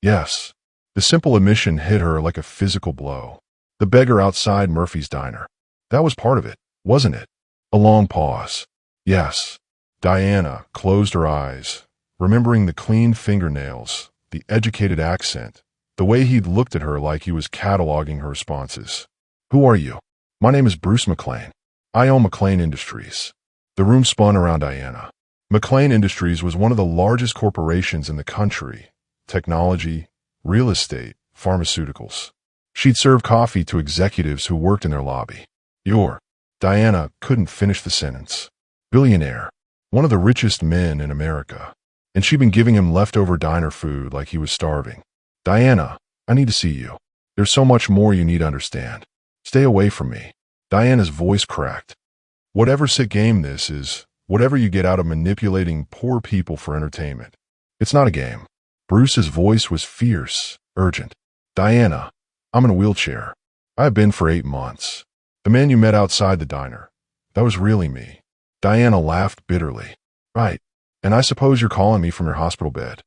Yes. The simple admission hit her like a physical blow. The beggar outside Murphy's diner. That was part of it, wasn't it? A long pause. Yes. Diana closed her eyes, remembering the clean fingernails, the educated accent, the way he'd looked at her like he was cataloging her responses. Who are you? My name is Bruce McLean. I own McLean Industries. The room spun around Diana. McLean Industries was one of the largest corporations in the country. Technology, real estate, pharmaceuticals. She'd serve coffee to executives who worked in their lobby. Diana couldn't finish the sentence. Billionaire. One of the richest men in America. And she'd been giving him leftover diner food like he was starving. Diana, I need to see you. There's so much more you need to understand. Stay away from me. Diana's voice cracked. Whatever sick game this is, whatever you get out of manipulating poor people for entertainment, it's not a game. Bruce's voice was fierce, urgent. Diana, I'm in a wheelchair. I've been for 8 months. The The man you met outside the diner. That was really me. Diana laughed bitterly. Right. And I suppose you're calling me from your hospital bed.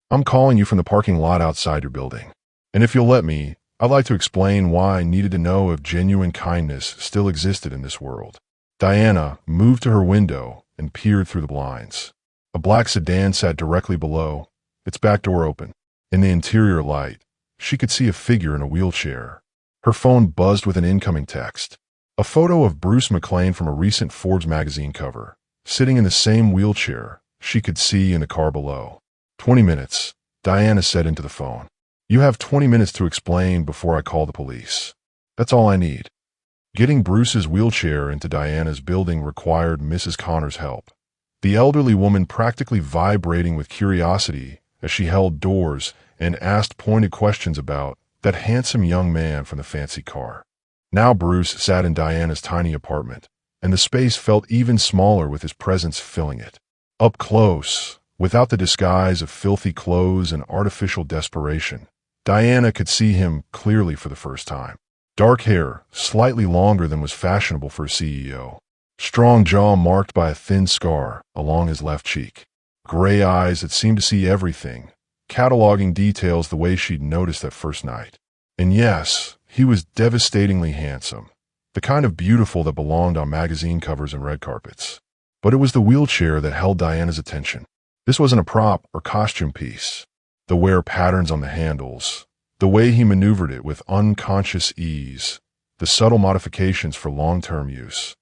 I'm calling you from the parking lot outside your building. And if you'll let me, I'd like to explain why I needed to know if genuine kindness still existed in this world. Diana moved to her window and peered through the blinds. A black sedan sat directly below, its back door open. In the interior light, she could see a figure in a wheelchair. Her phone buzzed with an incoming text. A photo of Bruce McLean from a recent Forbes magazine cover, sitting in the same wheelchair she could see in the car below. 20 minutes, Diana said into the phone. You have 20 minutes to explain before I call the police. That's all I need. Getting Bruce's wheelchair into Diana's building required Mrs. Connor's help. The elderly woman practically vibrating with curiosity as she held doors and asked pointed questions about that handsome young man from the fancy car. Now Bruce sat in Diana's tiny apartment, and the space felt even smaller with his presence filling it. Up close, without the disguise of filthy clothes and artificial desperation, Diana could see him clearly for the first time. Dark hair, slightly longer than was fashionable for a CEO. Strong jaw marked by a thin scar along his left cheek. Gray eyes that seemed to see everything, cataloging details the way she'd noticed that first night. And yes, he was devastatingly handsome, the kind of beautiful that belonged on magazine covers and red carpets. But it was the wheelchair that held Diana's attention. This wasn't a prop or costume piece. The wear patterns on the handles, the way he maneuvered it with unconscious ease, the subtle modifications for long-term use.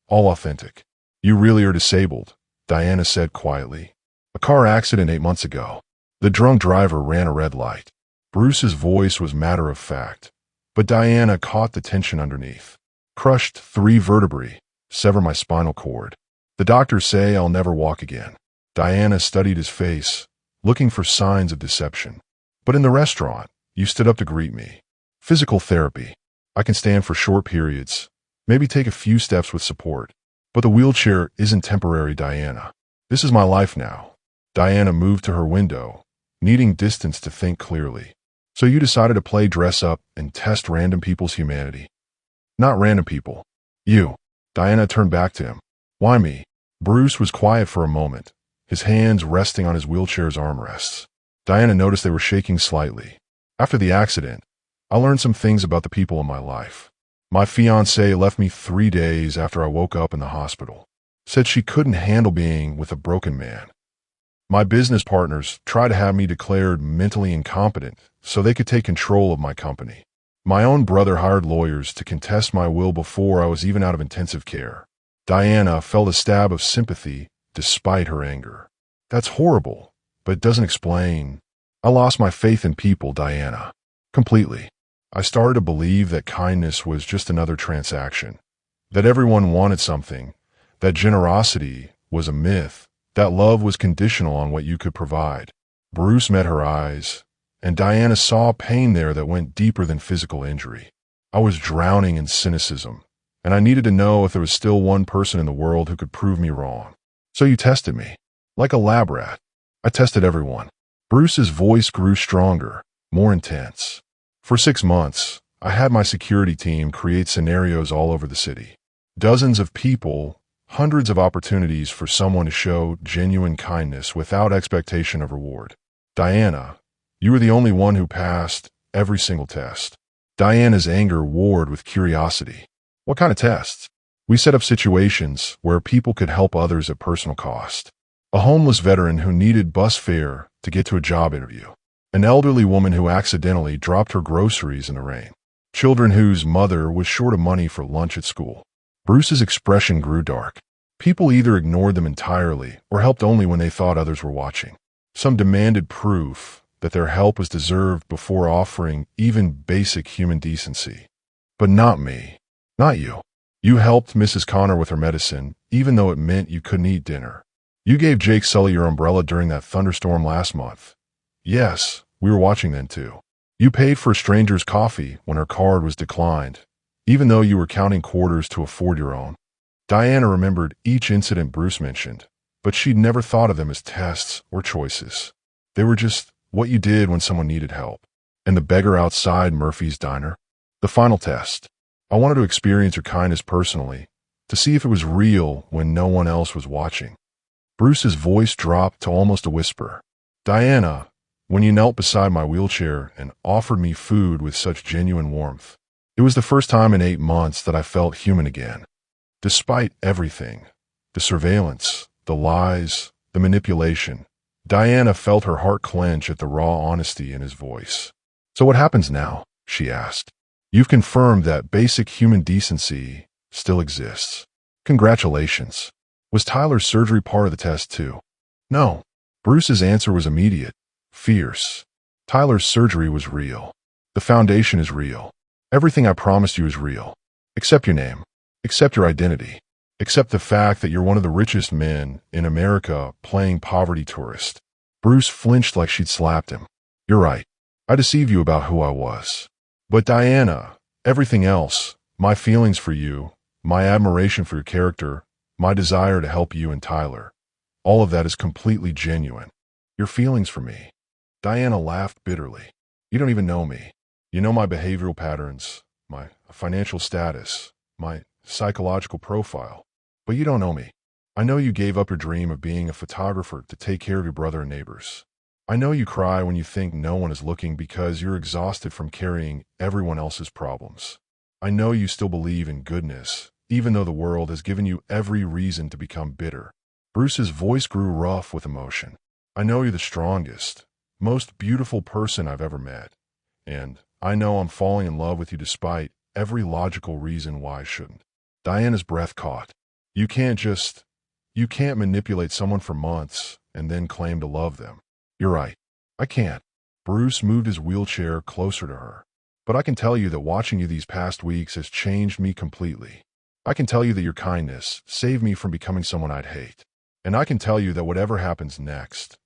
All authentic. You really are disabled, Diana said quietly. A car accident 8 months ago. The drunk driver ran a red light. Bruce's voice was matter-of-fact, but Diana caught the tension underneath. Crushed 3 vertebrae, sever my spinal cord. The doctors say I'll never walk again. Diana studied his face, looking for signs of deception. But in the restaurant, you stood up to greet me. Physical therapy. I can stand for short periods, maybe take a few steps with support. But the wheelchair isn't temporary, Diana. This is my life now. Diana moved to her window, needing distance to think clearly. So you decided to play dress up and test random people's humanity. Not random people. You. Diana turned back to him. Why me? Bruce was quiet for a moment, his hands resting on his wheelchair's armrests. Diana noticed they were shaking slightly. After the accident, I learned some things about the people in my life. My fiancée left me 3 days after I woke up in the hospital. Said she couldn't handle being with a broken man. My business partners tried to have me declared mentally incompetent so they could take control of my company. My own brother hired lawyers to contest my will before I was even out of intensive care. Diana felt a stab of sympathy despite her anger. That's horrible, but it doesn't explain. I lost my faith in people, Diana. Completely. I started to believe that kindness was just another transaction, that everyone wanted something, that generosity was a myth, that love was conditional on what you could provide. Bruce met her eyes, and Diana saw pain there that went deeper than physical injury. I was drowning in cynicism, and I needed to know if there was still one person in the world who could prove me wrong. So you tested me. Like a lab rat. I tested everyone. Bruce's voice grew stronger, more intense. For 6 months, I had my security team create scenarios all over the city. Dozens of people, hundreds of opportunities for someone to show genuine kindness without expectation of reward. Diana, you were the only one who passed every single test. Diana's anger warred with curiosity. What kind of tests? We set up situations where people could help others at personal cost. A homeless veteran who needed bus fare to get to a job interview. An elderly woman who accidentally dropped her groceries in the rain. Children whose mother was short of money for lunch at school. Bruce's expression grew dark. People either ignored them entirely or helped only when they thought others were watching. Some demanded proof that their help was deserved before offering even basic human decency. But not me. Not you. You helped Mrs. Connor with her medicine, even though it meant you couldn't eat dinner. You gave Jake Sully your umbrella during that thunderstorm last month. Yes, we were watching then too. You paid for a stranger's coffee when her card was declined, even though you were counting quarters to afford your own. Diana remembered each incident Bruce mentioned, but she'd never thought of them as tests or choices. They were just what you did when someone needed help. And the beggar outside Murphy's diner? The final test. I wanted to experience your kindness personally, to see if it was real when no one else was watching. Bruce's voice dropped to almost a whisper. Diana, when you knelt beside my wheelchair and offered me food with such genuine warmth, it was the first time in 8 months that I felt human again. Despite everything, the surveillance, the lies, the manipulation, Diana felt her heart clench at the raw honesty in his voice. So what happens now? She asked. You've confirmed that basic human decency still exists. Congratulations. Was Tyler's surgery part of the test too? No. Bruce's answer was immediate, fierce. Tyler's surgery was real. The foundation is real. Everything I promised you is real. Except your name. Except your identity. Except the fact that you're one of the richest men in America playing poverty tourist. Bruce flinched like she'd slapped him. You're right. I deceived you about who I was. But Diana, everything else, my feelings for you, my admiration for your character, my desire to help you and Tyler, all of that is completely genuine. Your feelings for me. Diana laughed bitterly. You don't even know me. You know my behavioral patterns, my financial status, my psychological profile. But you don't know me. I know you gave up your dream of being a photographer to take care of your brother and neighbors. I know you cry when you think no one is looking because you're exhausted from carrying everyone else's problems. I know you still believe in goodness, even though the world has given you every reason to become bitter. Bruce's voice grew rough with emotion. I know you're the strongest, most beautiful person I've ever met. And I know I'm falling in love with you despite every logical reason why I shouldn't. Diana's breath caught. You can't manipulate someone for months and then claim to love them. You're right. I can't. Bruce moved his wheelchair closer to her. But I can tell you that watching you these past weeks has changed me completely. I can tell you that your kindness saved me from becoming someone I'd hate. And I can tell you that whatever happens next,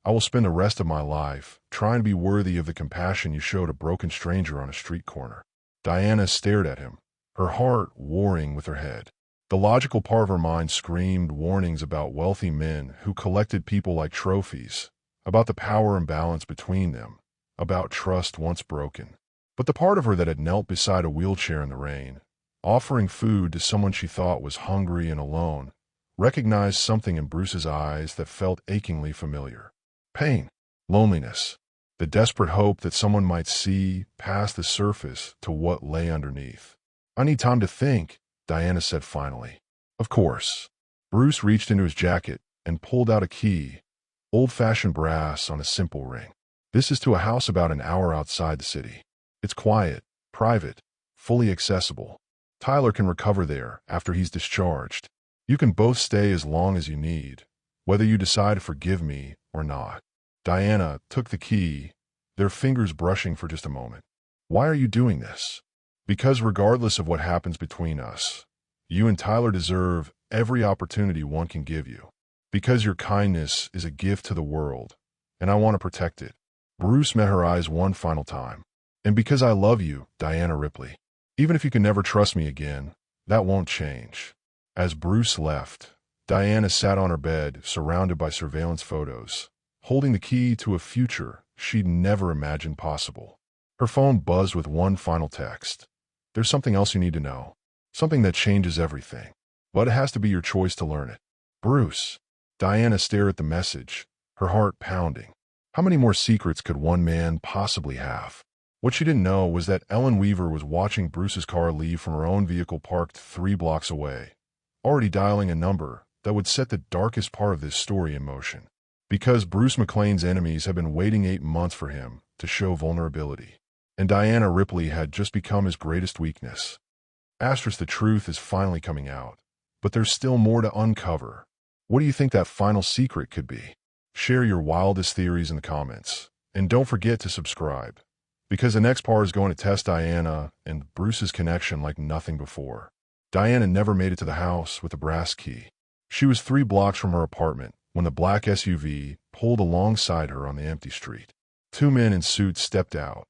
I will spend the rest of my life trying to be worthy of the compassion you showed a broken stranger on a street corner. Diana stared at him, her heart warring with her head. The logical part of her mind screamed warnings about wealthy men who collected people like trophies, about the power imbalance between them, about trust once broken. But the part of her that had knelt beside a wheelchair in the rain, offering food to someone she thought was hungry and alone, recognized something in Bruce's eyes that felt achingly familiar. Pain, loneliness, the desperate hope that someone might see past the surface to what lay underneath. I need time to think, Diana said finally. Of course. Bruce reached into his jacket and pulled out a key, old-fashioned brass on a simple ring. This is to a house about an hour outside the city. It's quiet, private, fully accessible. Tyler can recover there after he's discharged. You can both stay as long as you need, whether you decide to forgive me or not. Diana took the key, their fingers brushing for just a moment. Why are you doing this? Because regardless of what happens between us, you and Tyler deserve every opportunity one can give you. Because your kindness is a gift to the world, and I want to protect it. Bruce met her eyes one final time. And because I love you, Diana Ripley. Even if you can never trust me again, that won't change. As Bruce left, Diana sat on her bed, surrounded by surveillance photos, holding the key to a future she'd never imagined possible. Her phone buzzed with one final text. There's something else you need to know. Something that changes everything. But it has to be your choice to learn it. Bruce. Diana stared at the message, her heart pounding. How many more secrets could one man possibly have? What she didn't know was that Ellen Weaver was watching Bruce's car leave from her own vehicle parked 3 blocks away, already dialing a number that would set the darkest part of this story in motion. Because Bruce McLean's enemies had been waiting 8 months for him to show vulnerability. And Diana Ripley had just become his greatest weakness. The truth is finally coming out. But there's still more to uncover. What do you think that final secret could be? Share your wildest theories in the comments. And don't forget to subscribe. Because the next part is going to test Diana and Bruce's connection like nothing before. Diana never made it to the house with the brass key. She was 3 blocks from her apartment when the black SUV pulled alongside her on the empty street. 2 men in suits stepped out.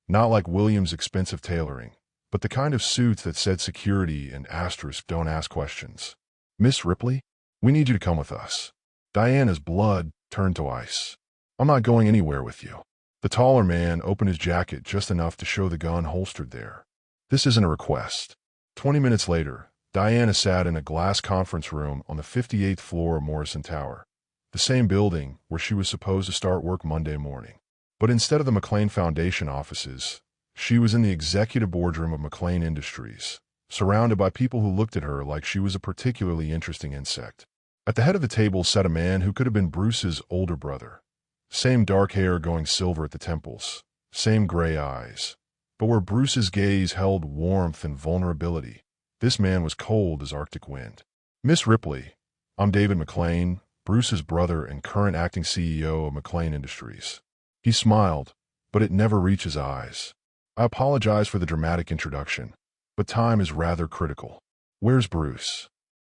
Not like Williams' expensive tailoring, but the kind of suits that said security and asterisk don't ask questions. Miss Ripley, we need you to come with us. Diana's blood turned to ice. I'm not going anywhere with you. The taller man opened his jacket just enough to show the gun holstered there. This isn't a request. 20 minutes later, Diana sat in a glass conference room on the 58th floor of Morrison Tower, the same building where she was supposed to start work Monday morning. But instead of the McLean Foundation offices, she was in the executive boardroom of McLean Industries, surrounded by people who looked at her like she was a particularly interesting insect. At the head of the table sat a man who could have been Bruce's older brother. Same dark hair going silver at the temples, same gray eyes. But where Bruce's gaze held warmth and vulnerability, this man was cold as Arctic wind. "Miss Ripley, I'm David McLean, Bruce's brother and current acting CEO of McLean Industries." He smiled, but it never reached his eyes. "I apologize for the dramatic introduction, but time is rather critical. Where's Bruce?"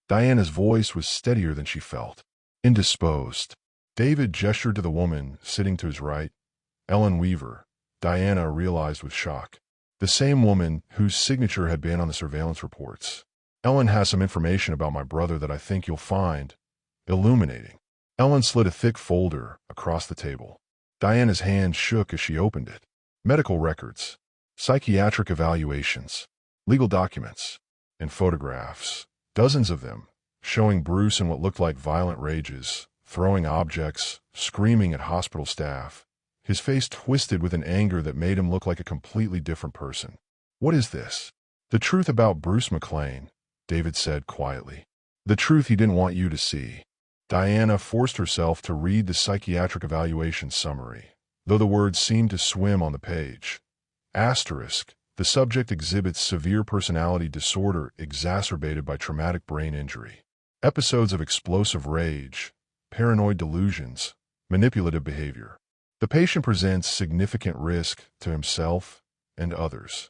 Diana's voice was steadier than she felt. "Indisposed." David gestured to the woman sitting to his right. Ellen Weaver, Diana realized with shock. The same woman whose signature had been on the surveillance reports. "Ellen has some information about my brother that I think you'll find illuminating." Ellen slid a thick folder across the table. Diana's hand shook as she opened it. Medical records, psychiatric evaluations, legal documents, and photographs, dozens of them, showing Bruce in what looked like violent rages, throwing objects, screaming at hospital staff, his face twisted with an anger that made him look like a completely different person. "What is this?" "The truth about Bruce McLean," David said quietly. "The truth he didn't want you to see." Diana forced herself to read the psychiatric evaluation summary, though the words seemed to swim on the page. Asterisk, the subject exhibits severe personality disorder exacerbated by traumatic brain injury. Episodes of explosive rage, paranoid delusions, manipulative behavior. The patient presents significant risk to himself and others.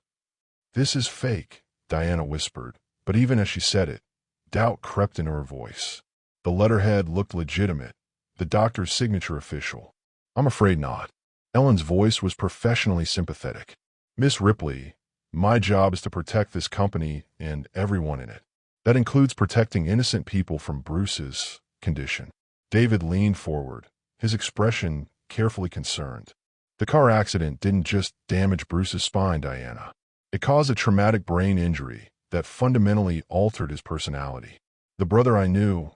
"This is fake," Diana whispered, but even as she said it, doubt crept into her voice. The letterhead looked legitimate, the doctor's signature official. "I'm afraid not." Ellen's voice was professionally sympathetic. "Miss Ripley, my job is to protect this company and everyone in it. That includes protecting innocent people from Bruce's condition." David leaned forward, his expression carefully concerned. "The car accident didn't just damage Bruce's spine, Diana. It caused a traumatic brain injury that fundamentally altered his personality. The brother I knew,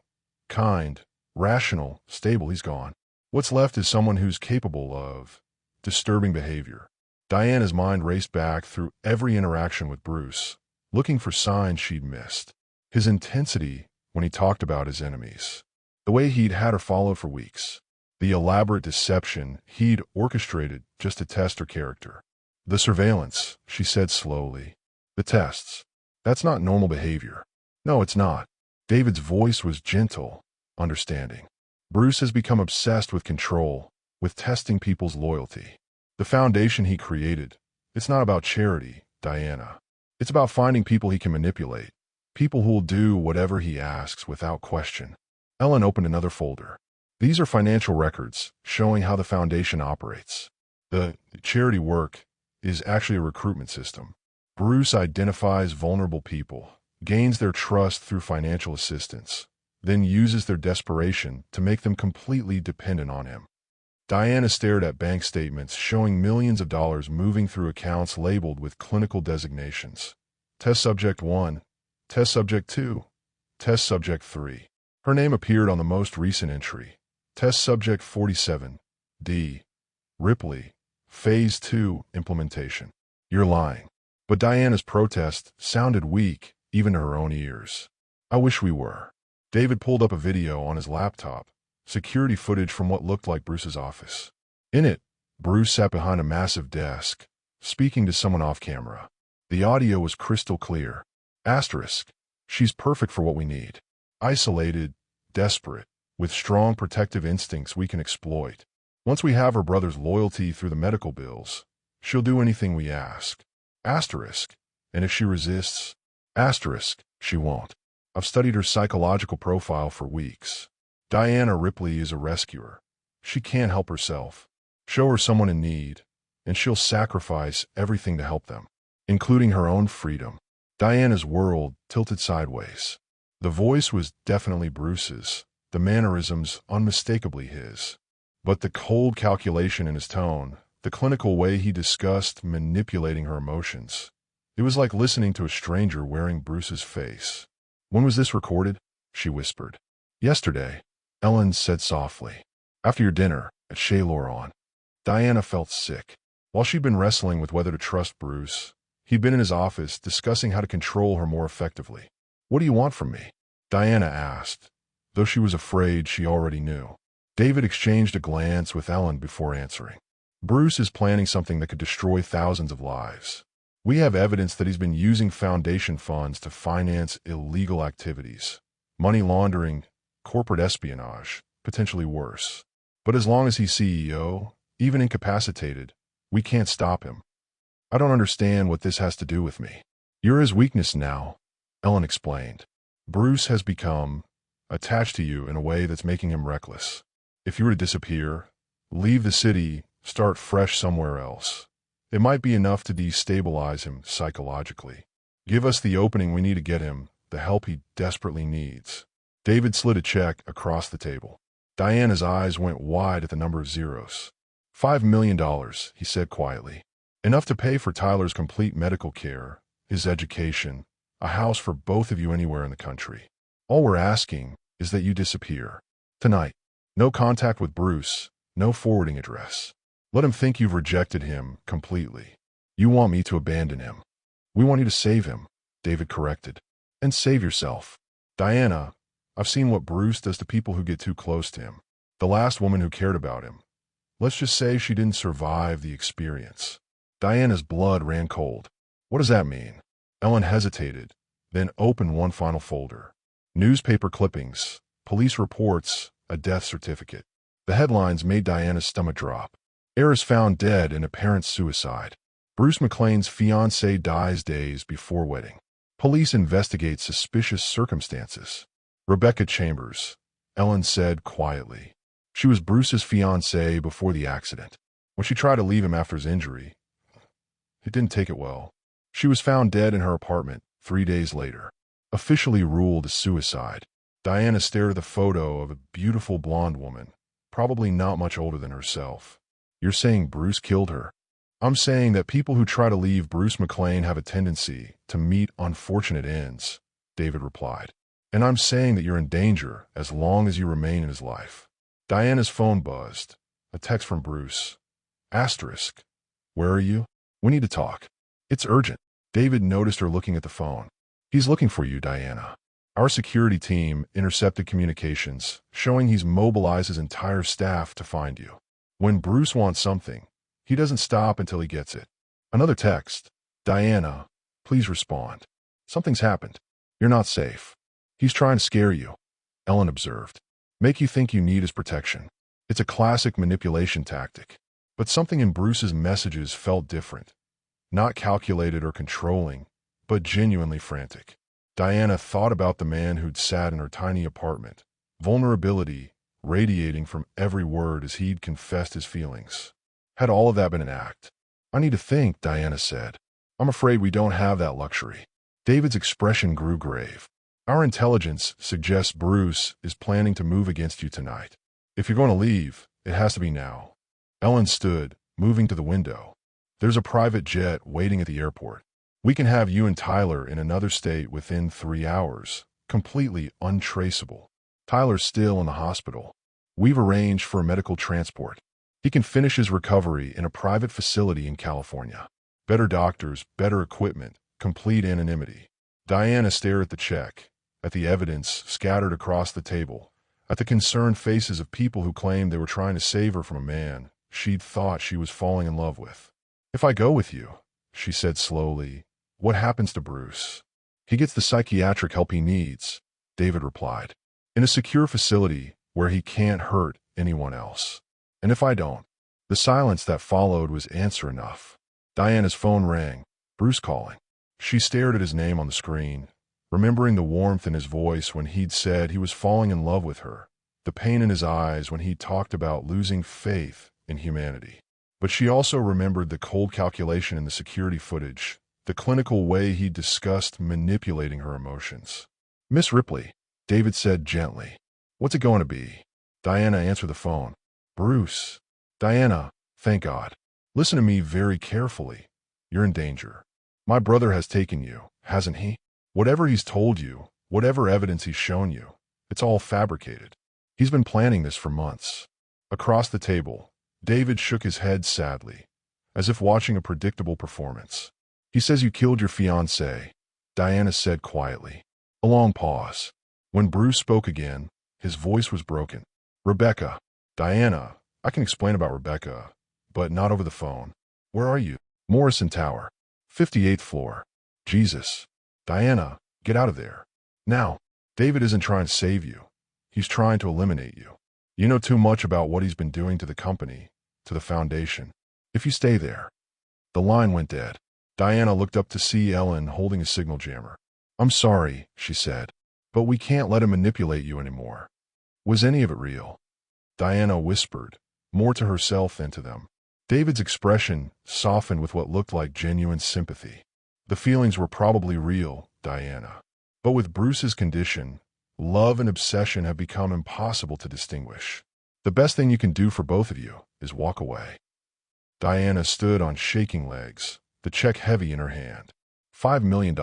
kind, rational, stable, he's gone. What's left is someone who's capable of disturbing behavior." Diana's mind raced back through every interaction with Bruce, looking for signs she'd missed. His intensity when he talked about his enemies. The way he'd had her followed for weeks. The elaborate deception he'd orchestrated just to test her character. "The surveillance," she said slowly. "The tests. That's not normal behavior." "No, it's not." David's voice was gentle, understanding. "Bruce has become obsessed with control, with testing people's loyalty. The foundation he created, it's not about charity, Diana. It's about finding people he can manipulate, people who'll do whatever he asks without question." Ellen opened another folder. "These are financial records showing how the foundation operates. The charity work is actually a recruitment system. Bruce identifies vulnerable people, gains their trust through financial assistance, then uses their desperation to make them completely dependent on him." Diana stared at bank statements showing millions of dollars moving through accounts labeled with clinical designations. Test Subject 1, Test Subject 2, Test Subject 3. Her name appeared on the most recent entry. Test Subject 47, D. Ripley, Phase 2 Implementation. "You're lying." But Diana's protest sounded weak, even to her own ears. "I wish we were." David pulled up a video on his laptop, security footage from what looked like Bruce's office. In it, Bruce sat behind a massive desk, speaking to someone off camera. The audio was crystal clear. Asterisk, she's perfect for what we need. Isolated, desperate, with strong protective instincts we can exploit. Once we have her brother's loyalty through the medical bills, she'll do anything we ask. Asterisk, and if she resists, asterisk, she won't. I've studied her psychological profile for weeks. Diana Ripley is a rescuer. She can't help herself. Show her someone in need, and she'll sacrifice everything to help them, including her own freedom. Diana's world tilted sideways. The voice was definitely Bruce's, the mannerisms unmistakably his. But the cold calculation in his tone, the clinical way he discussed manipulating her emotions, It was like listening to a stranger wearing Bruce's face. "When was this recorded?" she whispered. "Yesterday," Ellen said softly. "After your dinner at Chez Laurent." Diana felt sick. While she'd been wrestling with whether to trust Bruce, he'd been in his office discussing how to control her more effectively. "What do you want from me?" Diana asked, though she was afraid she already knew. David exchanged a glance with Ellen before answering. "Bruce is planning something that could destroy thousands of lives. We have evidence that he's been using foundation funds to finance illegal activities, money laundering, corporate espionage, potentially worse. But as long as he's CEO, even incapacitated, we can't stop him. I don't understand what this has to do with me." "You're his weakness now," Ellen explained. "Bruce has become attached to you in a way that's making him reckless. If you were to disappear, leave the city, start fresh somewhere else, it might be enough to destabilize him psychologically. Give us the opening we need to get him the help he desperately needs." David slid a check across the table. Diana's eyes went wide at the number of zeros. $5 million, he said quietly. "Enough to pay for Tyler's complete medical care, his education, a house for both of you anywhere in the country. All we're asking is that you disappear. Tonight. No contact with Bruce, no forwarding address. Let him think you've rejected him completely. You want me to abandon him. We want you to save him," David corrected. "And save yourself. Diana, I've seen what Bruce does to people who get too close to him. The last woman who cared about him. Let's just say she didn't survive the experience." Diana's blood ran cold. "What does that mean?" Ellen hesitated, then opened one final folder. Newspaper clippings, police reports, a death certificate. The headlines made Diana's stomach drop. "Heiress found dead in apparent suicide. Bruce McLean's fiancée dies days before wedding. Police investigate suspicious circumstances." "Rebecca Chambers," Ellen said quietly. "She was Bruce's fiancée before the accident. When she tried to leave him after his injury, it didn't take it well. She was found dead in her apartment 3 days later. Officially ruled a suicide." Diana stared at the photo of a beautiful blonde woman, probably not much older than herself. "You're saying Bruce killed her?" "I'm saying that people who try to leave Bruce McLean have a tendency to meet unfortunate ends," David replied. "And I'm saying that you're in danger as long as you remain in his life." Diana's phone buzzed. A text from Bruce. Asterisk. "Where are you? We need to talk. It's urgent." David noticed her looking at the phone. "He's looking for you, Diana. Our security team intercepted communications, showing he's mobilized his entire staff to find you. When Bruce wants something, he doesn't stop until he gets it." Another text. "Diana, please respond. Something's happened. You're not safe. He's trying to scare you," Ellen observed. "Make you think you need his protection. It's a classic manipulation tactic." But something in Bruce's messages felt different. Not calculated or controlling, but genuinely frantic. Diana thought about the man who'd sat in her tiny apartment, vulnerability radiating from every word as he'd confessed his feelings. Had all of that been an act? "I need to think," Diana said. "I'm afraid we don't have that luxury." David's expression grew grave. "Our intelligence suggests Bruce is planning to move against you tonight. If you're going to leave, it has to be now." Ellen stood, moving to the window. "There's a private jet waiting at the airport. We can have you and Tyler in another state within 3 hours, completely untraceable. Tyler's still in the hospital. We've arranged for a medical transport. He can finish his recovery in a private facility in California. Better doctors, better equipment, complete anonymity." Diana stared at the check, at the evidence scattered across the table, at the concerned faces of people who claimed they were trying to save her from a man she'd thought she was falling in love with. "If I go with you," she said slowly, "what happens to Bruce?" "He gets the psychiatric help he needs," David replied. "In a secure facility where he can't hurt anyone else. And if I don't?" The silence that followed was answer enough. Diana's phone rang. Bruce calling. She stared at his name on the screen, remembering the warmth in his voice when he'd said he was falling in love with her, the pain in his eyes when he talked about losing faith in humanity. But she also remembered the cold calculation in the security footage, the clinical way he discussed manipulating her emotions. "Miss Ripley," David said gently. "What's it going to be?" Diana answered the phone. "Bruce." "Diana, thank God. Listen to me very carefully. You're in danger. My brother has taken you, hasn't he? Whatever he's told you, whatever evidence he's shown you, it's all fabricated. He's been planning this for months. Across the table, David shook his head sadly, as if watching a predictable performance. He says you killed your fiancée, Diana said quietly. A long pause. When Bruce spoke again, his voice was broken. Rebecca. Diana, I can explain about Rebecca, but not over the phone. Where are you? Morrison Tower. 58th floor. Jesus. Diana, get out of there. Now. David isn't trying to save you. He's trying to eliminate you. You know too much about what he's been doing to the company, to the foundation. If you stay there. The line went dead. Diana looked up to see Ellen holding a signal jammer. I'm sorry, she said, but we can't let him manipulate you anymore. Was any of it real? Diana whispered, more to herself than to them. David's expression softened with what looked like genuine sympathy. The feelings were probably real, Diana. But with Bruce's condition, love and obsession have become impossible to distinguish. The best thing you can do for both of you is walk away. Diana stood on shaking legs, the check heavy in her hand. $5 million.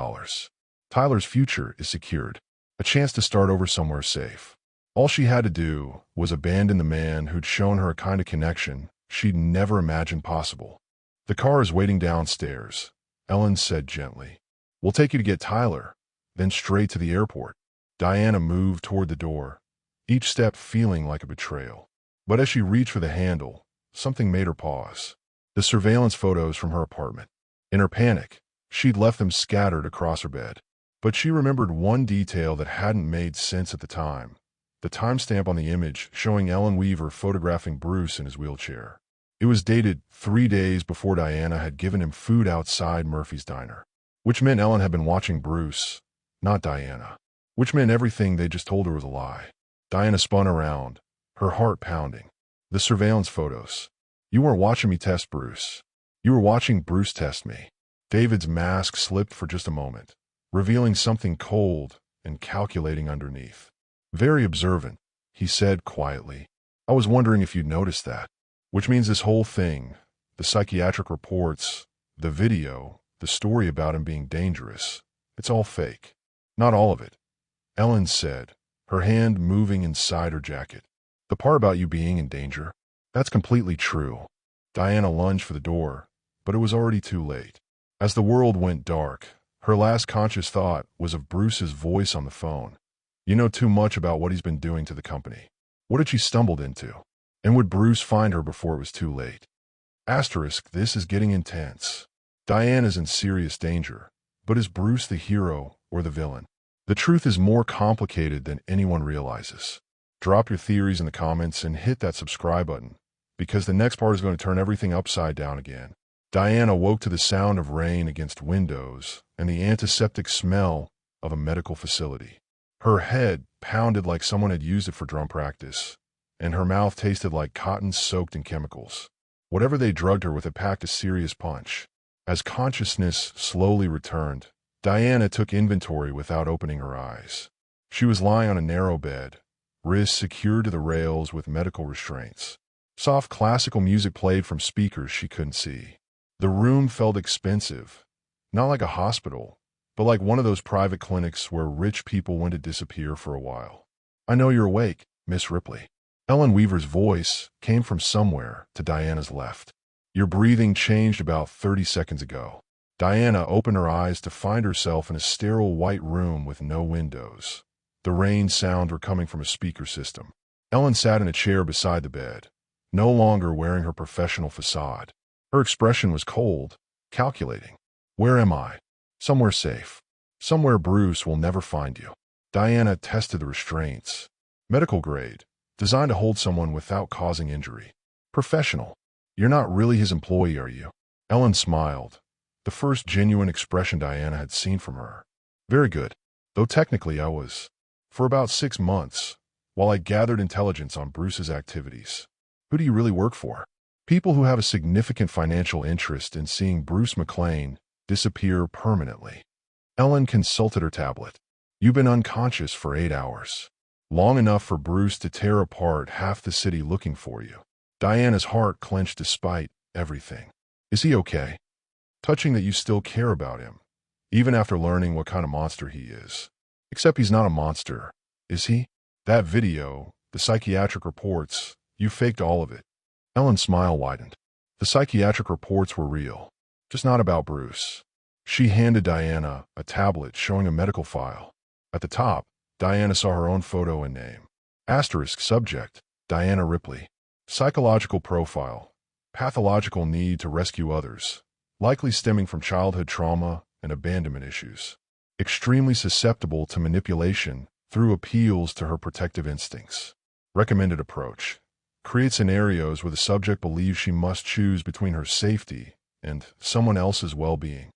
Tyler's future is secured. A chance to start over somewhere safe. All she had to do was abandon the man who'd shown her a kind of connection she'd never imagined possible. The car is waiting downstairs, Ellen said gently. We'll take you to get Tyler, then straight to the airport. Diana moved toward the door, each step feeling like a betrayal. But as she reached for the handle, something made her pause. The surveillance photos from her apartment. In her panic, she'd left them scattered across her bed. But she remembered one detail that hadn't made sense at the time. The timestamp on the image showing Ellen Weaver photographing Bruce in his wheelchair. It was dated 3 days before Diana had given him food outside Murphy's diner. Which meant Ellen had been watching Bruce, not Diana. Which meant everything they just told her was a lie. Diana spun around, her heart pounding. The surveillance photos. You weren't watching me test Bruce. You were watching Bruce test me. David's mask slipped for just a moment, revealing something cold and calculating underneath. Very observant, he said quietly. I was wondering if you'd noticed that. Which means this whole thing, the psychiatric reports, the video, the story about him being dangerous, it's all fake. Not all of it, Ellen said, her hand moving inside her jacket. The part about you being in danger, that's completely true. Diana lunged for the door, but it was already too late. As the world went dark, her last conscious thought was of Bruce's voice on the phone. You know too much about what he's been doing to the company. What had she stumbled into? And would Bruce find her before it was too late? Asterisk, this is getting intense. Diane is in serious danger, but is Bruce the hero or the villain? The truth is more complicated than anyone realizes. Drop your theories in the comments and hit that subscribe button, because the next part is going to turn everything upside down again. Diane awoke to the sound of rain against windows and the antiseptic smell of a medical facility. Her head pounded like someone had used it for drum practice, and her mouth tasted like cotton soaked in chemicals. Whatever they drugged her with, it packed a serious punch. As consciousness slowly returned, Diana took inventory without opening her eyes. She was lying on a narrow bed, wrists secured to the rails with medical restraints. Soft classical music played from speakers she couldn't see. The room felt expensive, not like a hospital, but like one of those private clinics where rich people went to disappear for a while. I know you're awake, Miss Ripley. Ellen Weaver's voice came from somewhere to Diana's left. Your breathing changed about 30 seconds ago. Diana opened her eyes to find herself in a sterile white room with no windows. The rain sounds were coming from a speaker system. Ellen sat in a chair beside the bed, no longer wearing her professional facade. Her expression was cold, calculating. Where am I? Somewhere safe. Somewhere Bruce will never find you. Diana tested the restraints. Medical grade, designed to hold someone without causing injury. Professional. You're not really his employee, are you? Ellen smiled, the first genuine expression Diana had seen from her. Very good. Though technically I was. For about 6 months, while I gathered intelligence on Bruce's activities. Who do you really work for? People who have a significant financial interest in seeing Bruce McLean disappear permanently. Ellen consulted her tablet. You've been unconscious for 8 hours. Long enough for Bruce to tear apart half the city looking for you. Diana's heart clenched despite everything. Is he okay? Touching that you still care about him, even after learning what kind of monster he is. Except he's not a monster, is he? That video, the psychiatric reports, you faked all of it. Ellen's smile widened. The psychiatric reports were real, just not about Bruce. She handed Diana a tablet showing a medical file. At the top, Diana saw her own photo and name. Asterisk subject, Diana Ripley. Psychological profile, pathological need to rescue others, likely stemming from childhood trauma and abandonment issues. Extremely susceptible to manipulation through appeals to her protective instincts. Recommended approach. Create scenarios where the subject believes she must choose between her safety and someone else's well-being.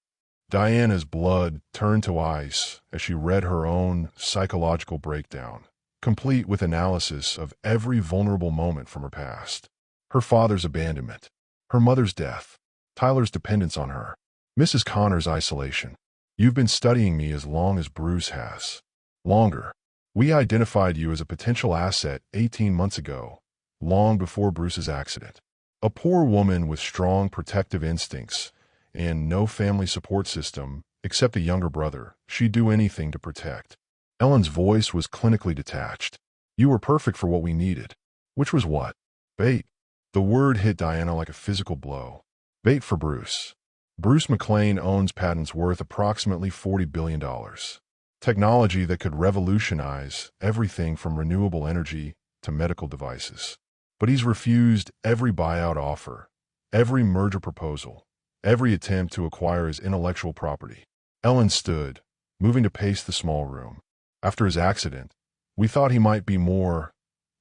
Diana's blood turned to ice as she read her own psychological breakdown, complete with analysis of every vulnerable moment from her past. Her father's abandonment, her mother's death, Tyler's dependence on her, Mrs. Connor's isolation. You've been studying me as long as Bruce has. Longer. We identified you as a potential asset 18 months ago, long before Bruce's accident. A poor woman with strong protective instincts and no family support system except a younger brother. She'd do anything to protect. Ellen's voice was clinically detached. You were perfect for what we needed. Which was what? Bait. The word hit Diana like a physical blow. Bait for Bruce. Bruce McLean owns patents worth approximately $40 billion. Technology that could revolutionize everything from renewable energy to medical devices. But he's refused every buyout offer, every merger proposal, every attempt to acquire his intellectual property. Ellen stood, moving to pace the small room. After his accident, we thought he might be more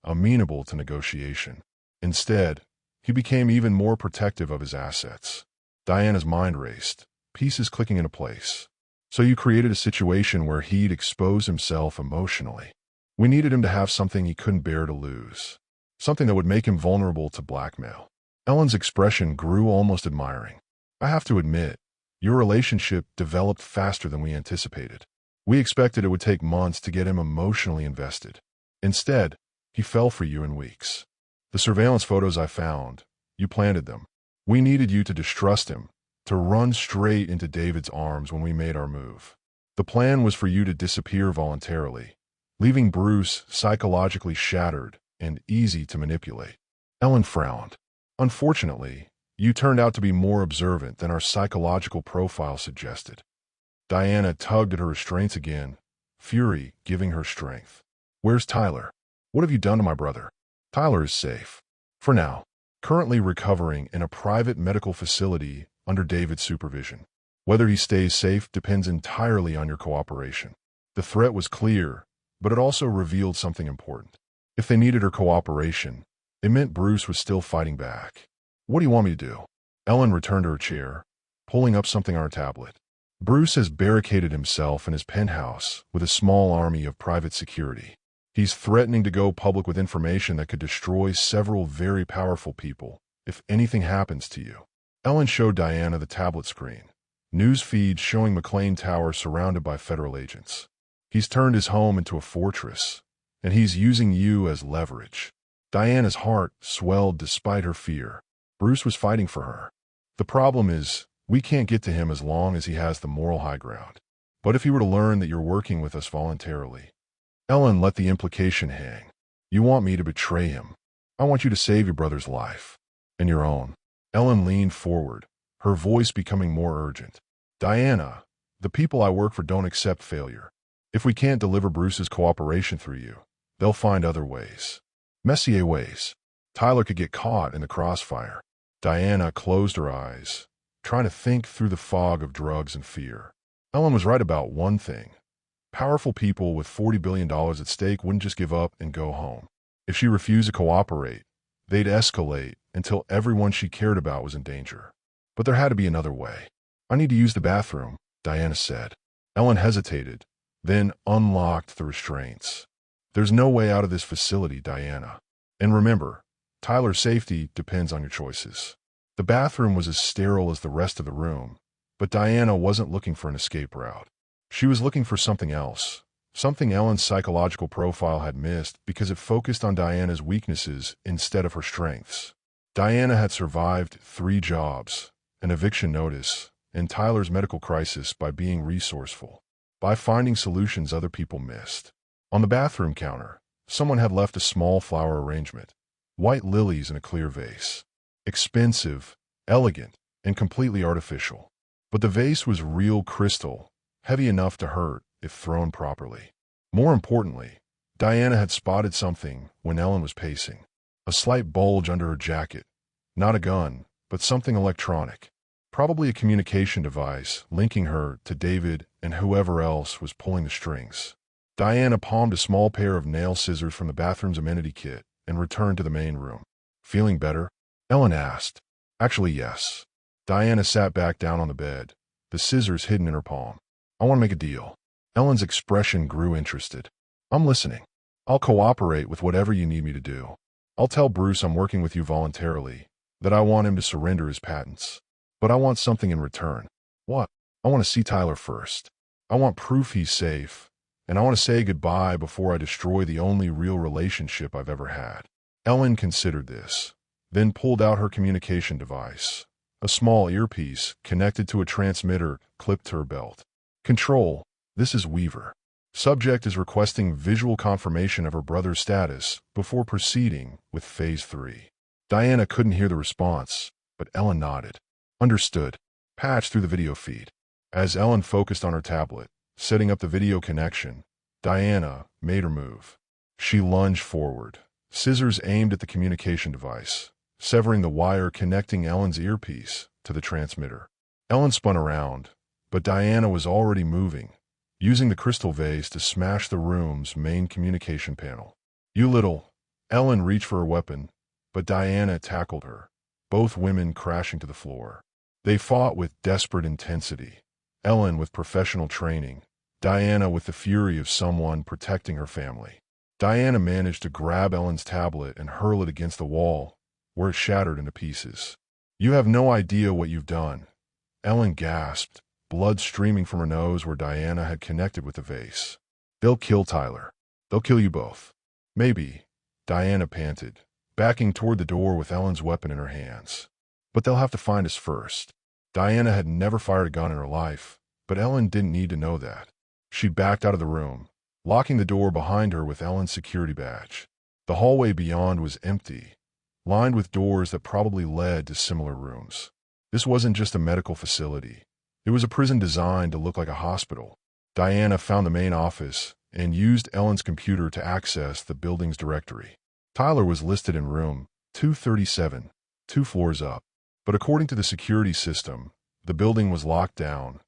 amenable to negotiation. Instead, he became even more protective of his assets. Diana's mind raced, pieces clicking into place. So you created a situation where he'd expose himself emotionally. We needed him to have something he couldn't bear to lose. Something that would make him vulnerable to blackmail. Ellen's expression grew almost admiring. I have to admit, your relationship developed faster than we anticipated. We expected it would take months to get him emotionally invested. Instead, he fell for you in weeks. The surveillance photos I found, you planted them. We needed you to distrust him, to run straight into David's arms when we made our move. The plan was for you to disappear voluntarily, leaving Bruce psychologically shattered and easy to manipulate. Ellen frowned. Unfortunately, you turned out to be more observant than our psychological profile suggested. Diana tugged at her restraints again, fury giving her strength. Where's Tyler? What have you done to my brother? Tyler is safe. For now. Currently recovering in a private medical facility under David's supervision. Whether he stays safe depends entirely on your cooperation. The threat was clear, but it also revealed something important. If they needed her cooperation, it meant Bruce was still fighting back. What do you want me to do? Ellen returned to her chair, pulling up something on her tablet. Bruce has barricaded himself in his penthouse with a small army of private security. He's threatening to go public with information that could destroy several very powerful people if anything happens to you. Ellen showed Diana the tablet screen. News feeds showing McLean Tower surrounded by federal agents. He's turned his home into a fortress, and he's using you as leverage. Diana's heart swelled despite her fear. Bruce was fighting for her. The problem is, we can't get to him as long as he has the moral high ground. But if he were to learn that you're working with us voluntarily... Ellen let the implication hang. You want me to betray him. I want you to save your brother's life. And your own. Ellen leaned forward, her voice becoming more urgent. Diana, the people I work for don't accept failure. If we can't deliver Bruce's cooperation through you, they'll find other ways. Messier ways. Tyler could get caught in the crossfire. Diana closed her eyes, trying to think through the fog of drugs and fear. Ellen was right about one thing. Powerful people with $40 billion at stake wouldn't just give up and go home. If she refused to cooperate, they'd escalate until everyone she cared about was in danger. But there had to be another way. I need to use the bathroom, Diana said. Ellen hesitated, then unlocked the restraints. There's no way out of this facility, Diana. And remember, Tyler's safety depends on your choices. The bathroom was as sterile as the rest of the room, but Diana wasn't looking for an escape route. She was looking for something else, something Ellen's psychological profile had missed because it focused on Diana's weaknesses instead of her strengths. Diana had survived 3 jobs, an eviction notice, and Tyler's medical crisis by being resourceful, by finding solutions other people missed. On the bathroom counter, someone had left a small flower arrangement, white lilies in a clear vase. Expensive, elegant, and completely artificial. But the vase was real crystal, heavy enough to hurt if thrown properly. More importantly, Diana had spotted something when Ellen was pacing. A slight bulge under her jacket. Not a gun, but something electronic. Probably a communication device linking her to David and whoever else was pulling the strings. Diana palmed a small pair of nail scissors from the bathroom's amenity kit and returned to the main room. Feeling better? Ellen asked. Actually, yes. Diana sat back down on the bed, the scissors hidden in her palm. I want to make a deal. Ellen's expression grew interested. I'm listening. I'll cooperate with whatever you need me to do. I'll tell Bruce I'm working with you voluntarily, that I want him to surrender his patents. But I want something in return. What? I want to see Tyler first. I want proof he's safe, and I want to say goodbye before I destroy the only real relationship I've ever had. Ellen considered this, then pulled out her communication device, a small earpiece connected to a transmitter clipped to her belt. Control, this is Weaver. Subject is requesting visual confirmation of her brother's status before proceeding with Phase 3. Diana couldn't hear the response, but Ellen nodded. Understood. Patch through the video feed. As Ellen focused on her tablet, setting up the video connection, Diana made her move. She lunged forward, scissors aimed at the communication device, severing the wire connecting Ellen's earpiece to the transmitter. Ellen spun around, but Diana was already moving, using the crystal vase to smash the room's main communication panel. You little... Ellen reached for her weapon, but Diana tackled her, both women crashing to the floor. They fought with desperate intensity, Ellen with professional training, Diana with the fury of someone protecting her family. Diana managed to grab Ellen's tablet and hurl it against the wall, where it shattered into pieces. You have no idea what you've done. Ellen gasped, blood streaming from her nose where Diana had connected with the vase. They'll kill Tyler. They'll kill you both. Maybe, Diana panted, backing toward the door with Ellen's weapon in her hands. But they'll have to find us first. Diana had never fired a gun in her life, but Ellen didn't need to know that. She backed out of the room, locking the door behind her with Ellen's security badge. The hallway beyond was empty, lined with doors that probably led to similar rooms. This wasn't just a medical facility. It was a prison designed to look like a hospital. Diana found the main office and used Ellen's computer to access the building's directory. Tyler was listed in room 237, 2 floors up. But according to the security system, the building was locked down.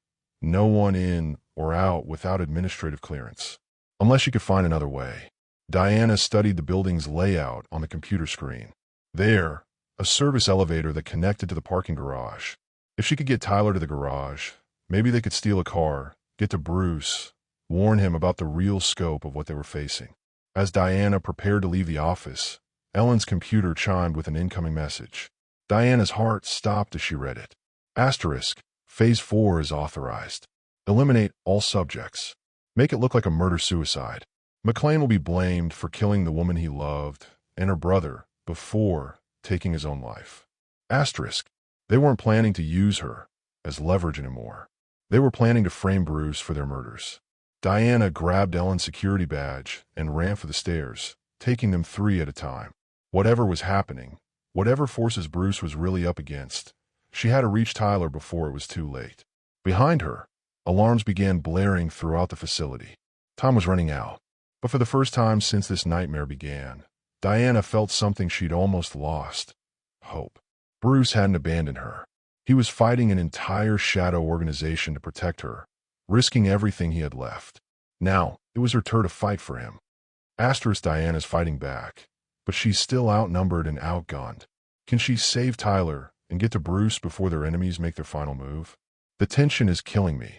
No one in or out without administrative clearance. Unless she could find another way. Diana studied the building's layout on the computer screen. There, a service elevator that connected to the parking garage. If she could get Tyler to the garage, maybe they could steal a car, get to Bruce, warn him about the real scope of what they were facing. As Diana prepared to leave the office, Ellen's computer chimed with an incoming message. Diana's heart stopped as she read it. Asterisk, Phase 4 is authorized. Eliminate all subjects. Make it look like a murder-suicide. McLean will be blamed for killing the woman he loved and her brother before taking his own life. Asterisk, they weren't planning to use her as leverage anymore. They were planning to frame Bruce for their murders. Diana grabbed Ellen's security badge and ran for the stairs, taking them 3 at a time. Whatever was happening, whatever forces Bruce was really up against, she had to reach Tyler before it was too late. Behind her, alarms began blaring throughout the facility. Time was running out. But for the first time since this nightmare began, Diana felt something she'd almost lost. Hope. Bruce hadn't abandoned her. He was fighting an entire shadow organization to protect her, risking everything he had left. Now, it was her turn to fight for him. Asterisk, Diana's fighting back, but she's still outnumbered and outgunned. Can she save Tyler and get to Bruce before their enemies make their final move? The tension is killing me.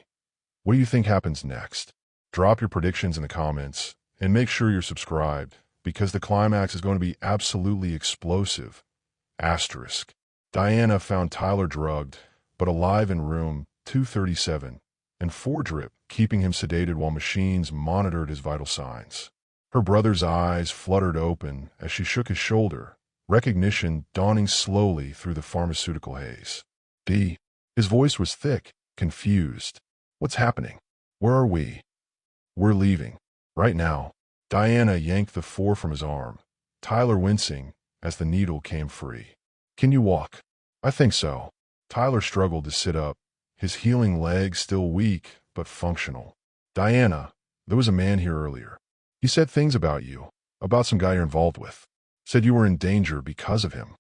What do you think happens next? Drop your predictions in the comments, and make sure you're subscribed, because the climax is going to be absolutely explosive. Asterisk. Diana found Tyler drugged, but alive in room 237, and 4-drip, keeping him sedated while machines monitored his vital signs. Her brother's eyes fluttered open as she shook his shoulder, recognition dawning slowly through the pharmaceutical haze. D. His voice was thick, confused. What's happening? Where are we? We're leaving. Right now. Diana yanked the .4 from his arm, Tyler wincing as the needle came free. Can you walk? I think so. Tyler struggled to sit up, his healing leg still weak but functional. Diana, there was a man here earlier. He said things about you, about some guy you're involved with. Said you were in danger because of him.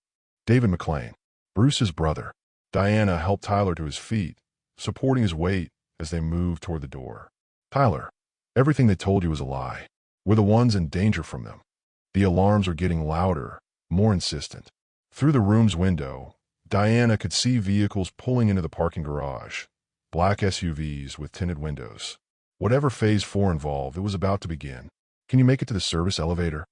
David McLean, Bruce's brother. Diana helped Tyler to his feet, supporting his weight as they moved toward the door. Tyler, everything they told you was a lie. We're the ones in danger from them. The alarms were getting louder, more insistent. Through the room's window, Diana could see vehicles pulling into the parking garage, black SUVs with tinted windows. Whatever Phase 4 involved, it was about to begin. Can you make it to the service elevator?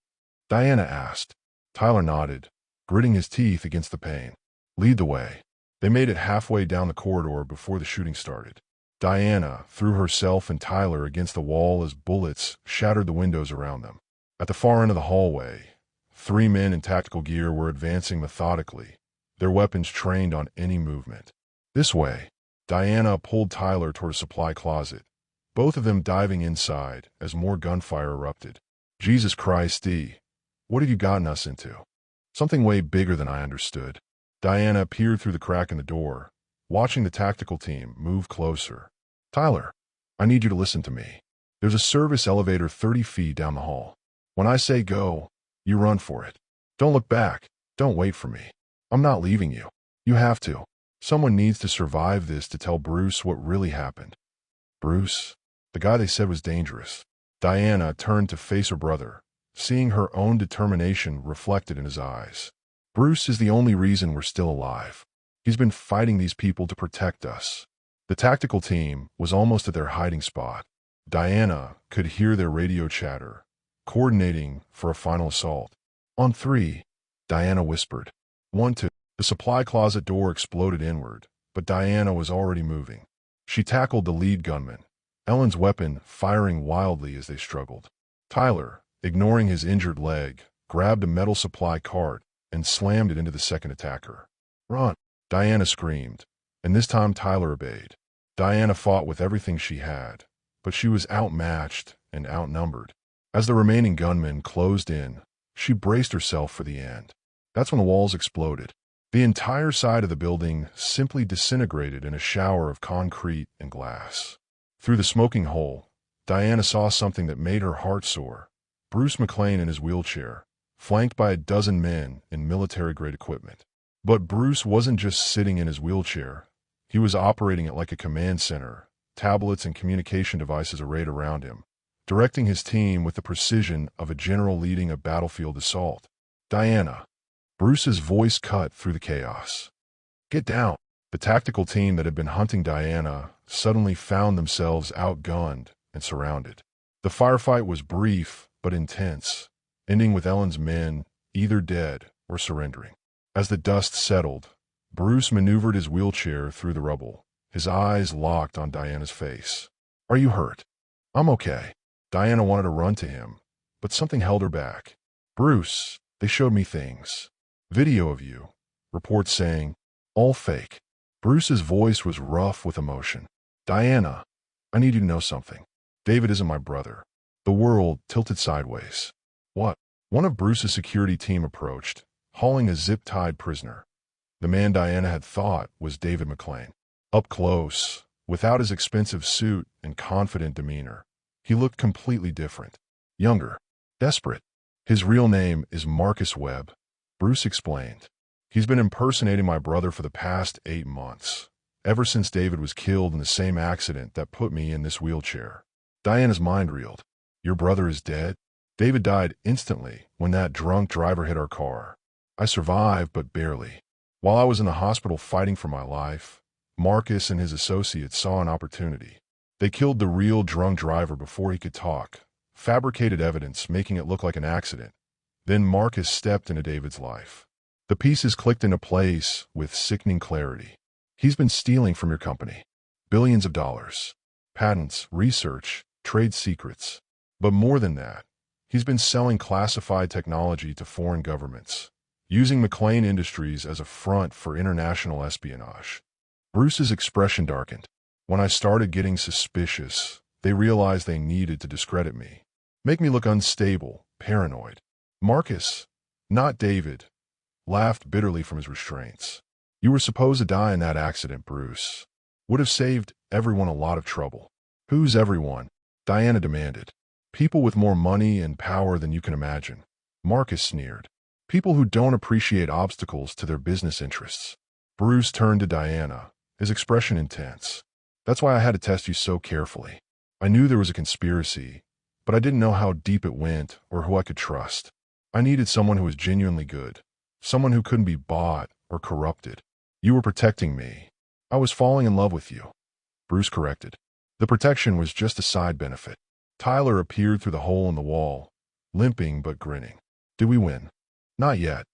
Diana asked. Tyler nodded, gritting his teeth against the pain. Lead the way. They made it halfway down the corridor before the shooting started. Diana threw herself and Tyler against the wall as bullets shattered the windows around them. At the far end of the hallway, 3 men in tactical gear were advancing methodically, their weapons trained on any movement. This way. Diana pulled Tyler toward a supply closet, both of them diving inside as more gunfire erupted. Jesus Christ, D. What have you gotten us into? Something way bigger than I understood. Diana peered through the crack in the door, watching the tactical team move closer. Tyler, I need you to listen to me. There's a service elevator 30 feet down the hall. When I say go, you run for it. Don't look back. Don't wait for me. I'm not leaving you. You have to. Someone needs to survive this to tell Bruce what really happened. Bruce, the guy they said was dangerous. Diana turned to face her brother, seeing her own determination reflected in his eyes. Bruce is the only reason we're still alive. He's been fighting these people to protect us. The tactical team was almost at their hiding spot. Diana could hear their radio chatter, coordinating for a final assault. On 3, Diana whispered. 1, 2. The supply closet door exploded inward, but Diana was already moving. She tackled the lead gunman, Ellen's weapon firing wildly as they struggled. Tyler, ignoring his injured leg, grabbed a metal supply cart and slammed it into the second attacker. Run! Diana screamed, and this time Tyler obeyed. Diana fought with everything she had, but she was outmatched and outnumbered. As the remaining gunmen closed in, she braced herself for the end. That's when the walls exploded. The entire side of the building simply disintegrated in a shower of concrete and glass. Through the smoking hole, Diana saw something that made her heart soar. Bruce McLean in his wheelchair, flanked by a dozen men in military-grade equipment. But Bruce wasn't just sitting in his wheelchair. He was operating it like a command center, tablets and communication devices arrayed around him, directing his team with the precision of a general leading a battlefield assault. Diana. Bruce's voice cut through the chaos. Get down. The tactical team that had been hunting Diana suddenly found themselves outgunned and surrounded. The firefight was brief but intense, ending with Ellen's men either dead or surrendering. As the dust settled, Bruce maneuvered his wheelchair through the rubble, his eyes locked on Diana's face. Are you hurt? I'm okay. Diana wanted to run to him, but something held her back. Bruce, they showed me things. Video of you. Reports saying, all fake. Bruce's voice was rough with emotion. Diana, I need you to know something. David isn't my brother. The world tilted sideways. What? One of Bruce's security team approached, hauling a zip-tied prisoner. The man Diana had thought was David McLean. Up close, without his expensive suit and confident demeanor, he looked completely different. Younger. Desperate. His real name is Marcus Webb. Bruce explained. He's been impersonating my brother for the past 8 months, ever since David was killed in the same accident that put me in this wheelchair. Diana's mind reeled. Your brother is dead? David died instantly when that drunk driver hit our car. I survived, but barely. While I was in the hospital fighting for my life, Marcus and his associates saw an opportunity. They killed the real drunk driver before he could talk, fabricated evidence making it look like an accident. Then Marcus stepped into David's life. The pieces clicked into place with sickening clarity. He's been stealing from your company. Billions of dollars. Patents, research, trade secrets. But more than that, he's been selling classified technology to foreign governments, using McLean Industries as a front for international espionage. Bruce's expression darkened. When I started getting suspicious, they realized they needed to discredit me, make me look unstable, paranoid. Marcus, not David, laughed bitterly from his restraints. You were supposed to die in that accident, Bruce. Would have saved everyone a lot of trouble. Who's everyone? Diana demanded. People with more money and power than you can imagine. Marcus sneered. People who don't appreciate obstacles to their business interests. Bruce turned to Diana, his expression intense. That's why I had to test you so carefully. I knew there was a conspiracy, but I didn't know how deep it went or who I could trust. I needed someone who was genuinely good, someone who couldn't be bought or corrupted. You were protecting me. I was falling in love with you. Bruce corrected. The protection was just a side benefit. Tyler appeared through the hole in the wall, limping but grinning. Did we win? Not yet,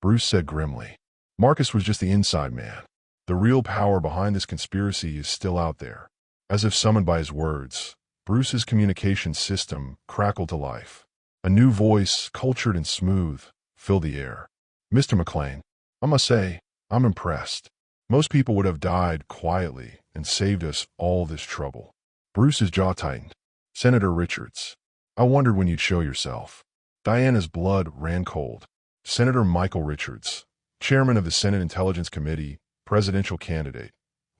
Bruce said grimly. Marcus was just the inside man. The real power behind this conspiracy is still out there. As if summoned by his words, Bruce's communication system crackled to life. A new voice, cultured and smooth, filled the air. Mr. McLean, I must say, I'm impressed. Most people would have died quietly and saved us all this trouble. Bruce's jaw tightened. Senator Richards, I wondered when you'd show yourself. Diana's blood ran cold. Senator Michael Richards, chairman of the Senate Intelligence Committee, presidential candidate,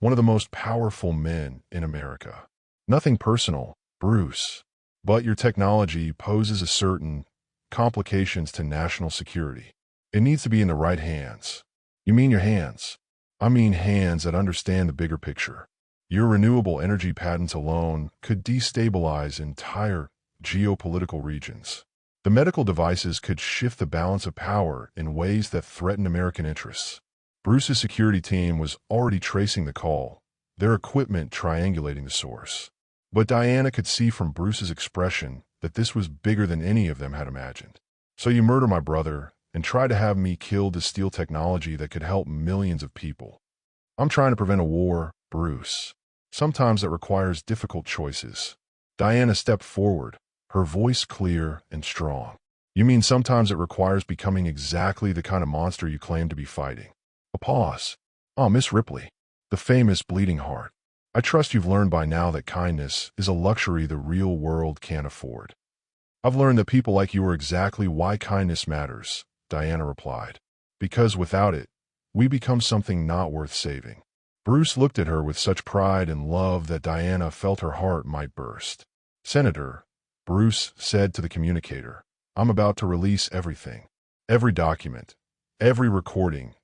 one of the most powerful men in America. Nothing personal, Bruce, but your technology poses a certain complications to national security. It needs to be in the right hands. You mean your hands? I mean hands that understand the bigger picture. Your renewable energy patents alone could destabilize entire geopolitical regions. The medical devices could shift the balance of power in ways that threaten American interests. Bruce's security team was already tracing the call, their equipment triangulating the source. But Diana could see from Bruce's expression that this was bigger than any of them had imagined. So you murder my brother and try to have me killed to steal technology that could help millions of people. I'm trying to prevent a war, Bruce. Sometimes that requires difficult choices. Diana stepped forward, her voice clear and strong. You mean sometimes it requires becoming exactly the kind of monster you claim to be fighting? A pause. Oh, Miss Ripley, the famous bleeding heart. I trust you've learned by now that kindness is a luxury the real world can't afford. I've learned that people like you are exactly why kindness matters, Diana replied. Because without it, we become something not worth saving. Bruce looked at her with such pride and love that Diana felt her heart might burst. Senator, Bruce said to the communicator, I'm about to release everything. Every document, every recording,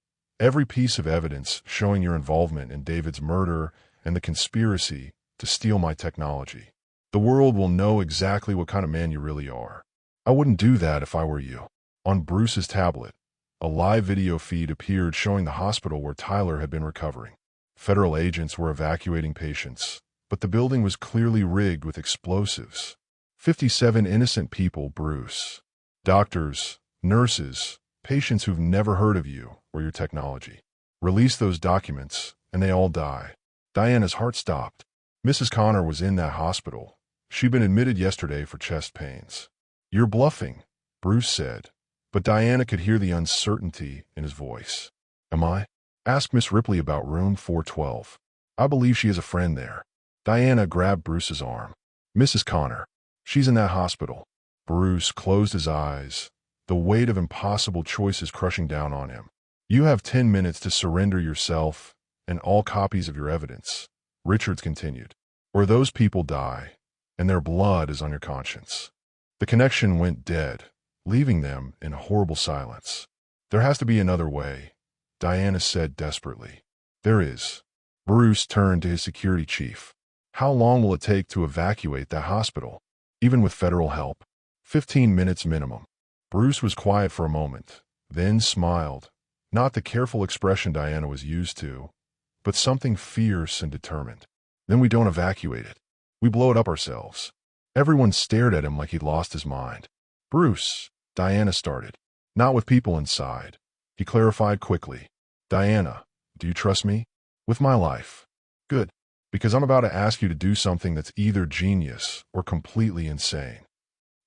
every piece of evidence showing your involvement in David's murder and the conspiracy to steal my technology. The world will know exactly what kind of man you really are. I wouldn't do that if I were you. On Bruce's tablet, a live video feed appeared showing the hospital where Tyler had been recovering. Federal agents were evacuating patients, but the building was clearly rigged with explosives. 57 innocent people, Bruce. Doctors, nurses, patients who've never heard of you or your technology. Release those documents, and they all die. Diana's heart stopped. Mrs. Connor was in that hospital. She'd been admitted yesterday for chest pains. You're bluffing, Bruce said, but Diana could hear the uncertainty in his voice. Am I? Ask Miss Ripley about room 412. I believe she has a friend there. Diana grabbed Bruce's arm. Mrs. Connor. She's in that hospital. Bruce closed his eyes, the weight of impossible choices crushing down on him. You have 10 minutes to surrender yourself and all copies of your evidence, Richards continued, or those people die, and their blood is on your conscience. The connection went dead, leaving them in horrible silence. There has to be another way, Diana said desperately. There is. Bruce turned to his security chief. How long will it take to evacuate that hospital? Even with federal help? 15 minutes minimum. Bruce was quiet for a moment, then smiled, not the careful expression Diana was used to, but something fierce and determined. Then we don't evacuate it. We blow it up ourselves. Everyone stared at him like he'd lost his mind. Bruce, Diana started. Not with people inside. He clarified quickly. Diana, do you trust me? With my life. Good. Because I'm about to ask you to do something that's either genius or completely insane.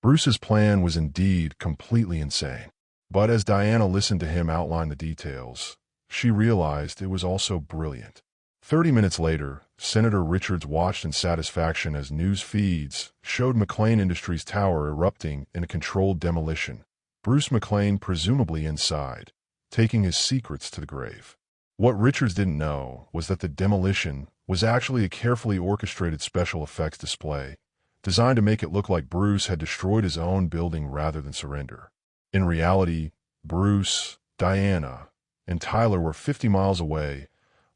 Bruce's plan was indeed completely insane. But as Diana listened to him outline the details, she realized it was also brilliant. 30 minutes later, Senator Richards watched in satisfaction as news feeds showed McLean Industries Tower erupting in a controlled demolition. Bruce McLean presumably inside, taking his secrets to the grave. What Richards didn't know was that the demolition was actually a carefully orchestrated special effects display, designed to make it look like Bruce had destroyed his own building rather than surrender. In reality, Bruce, Diana, and Tyler were 50 miles away,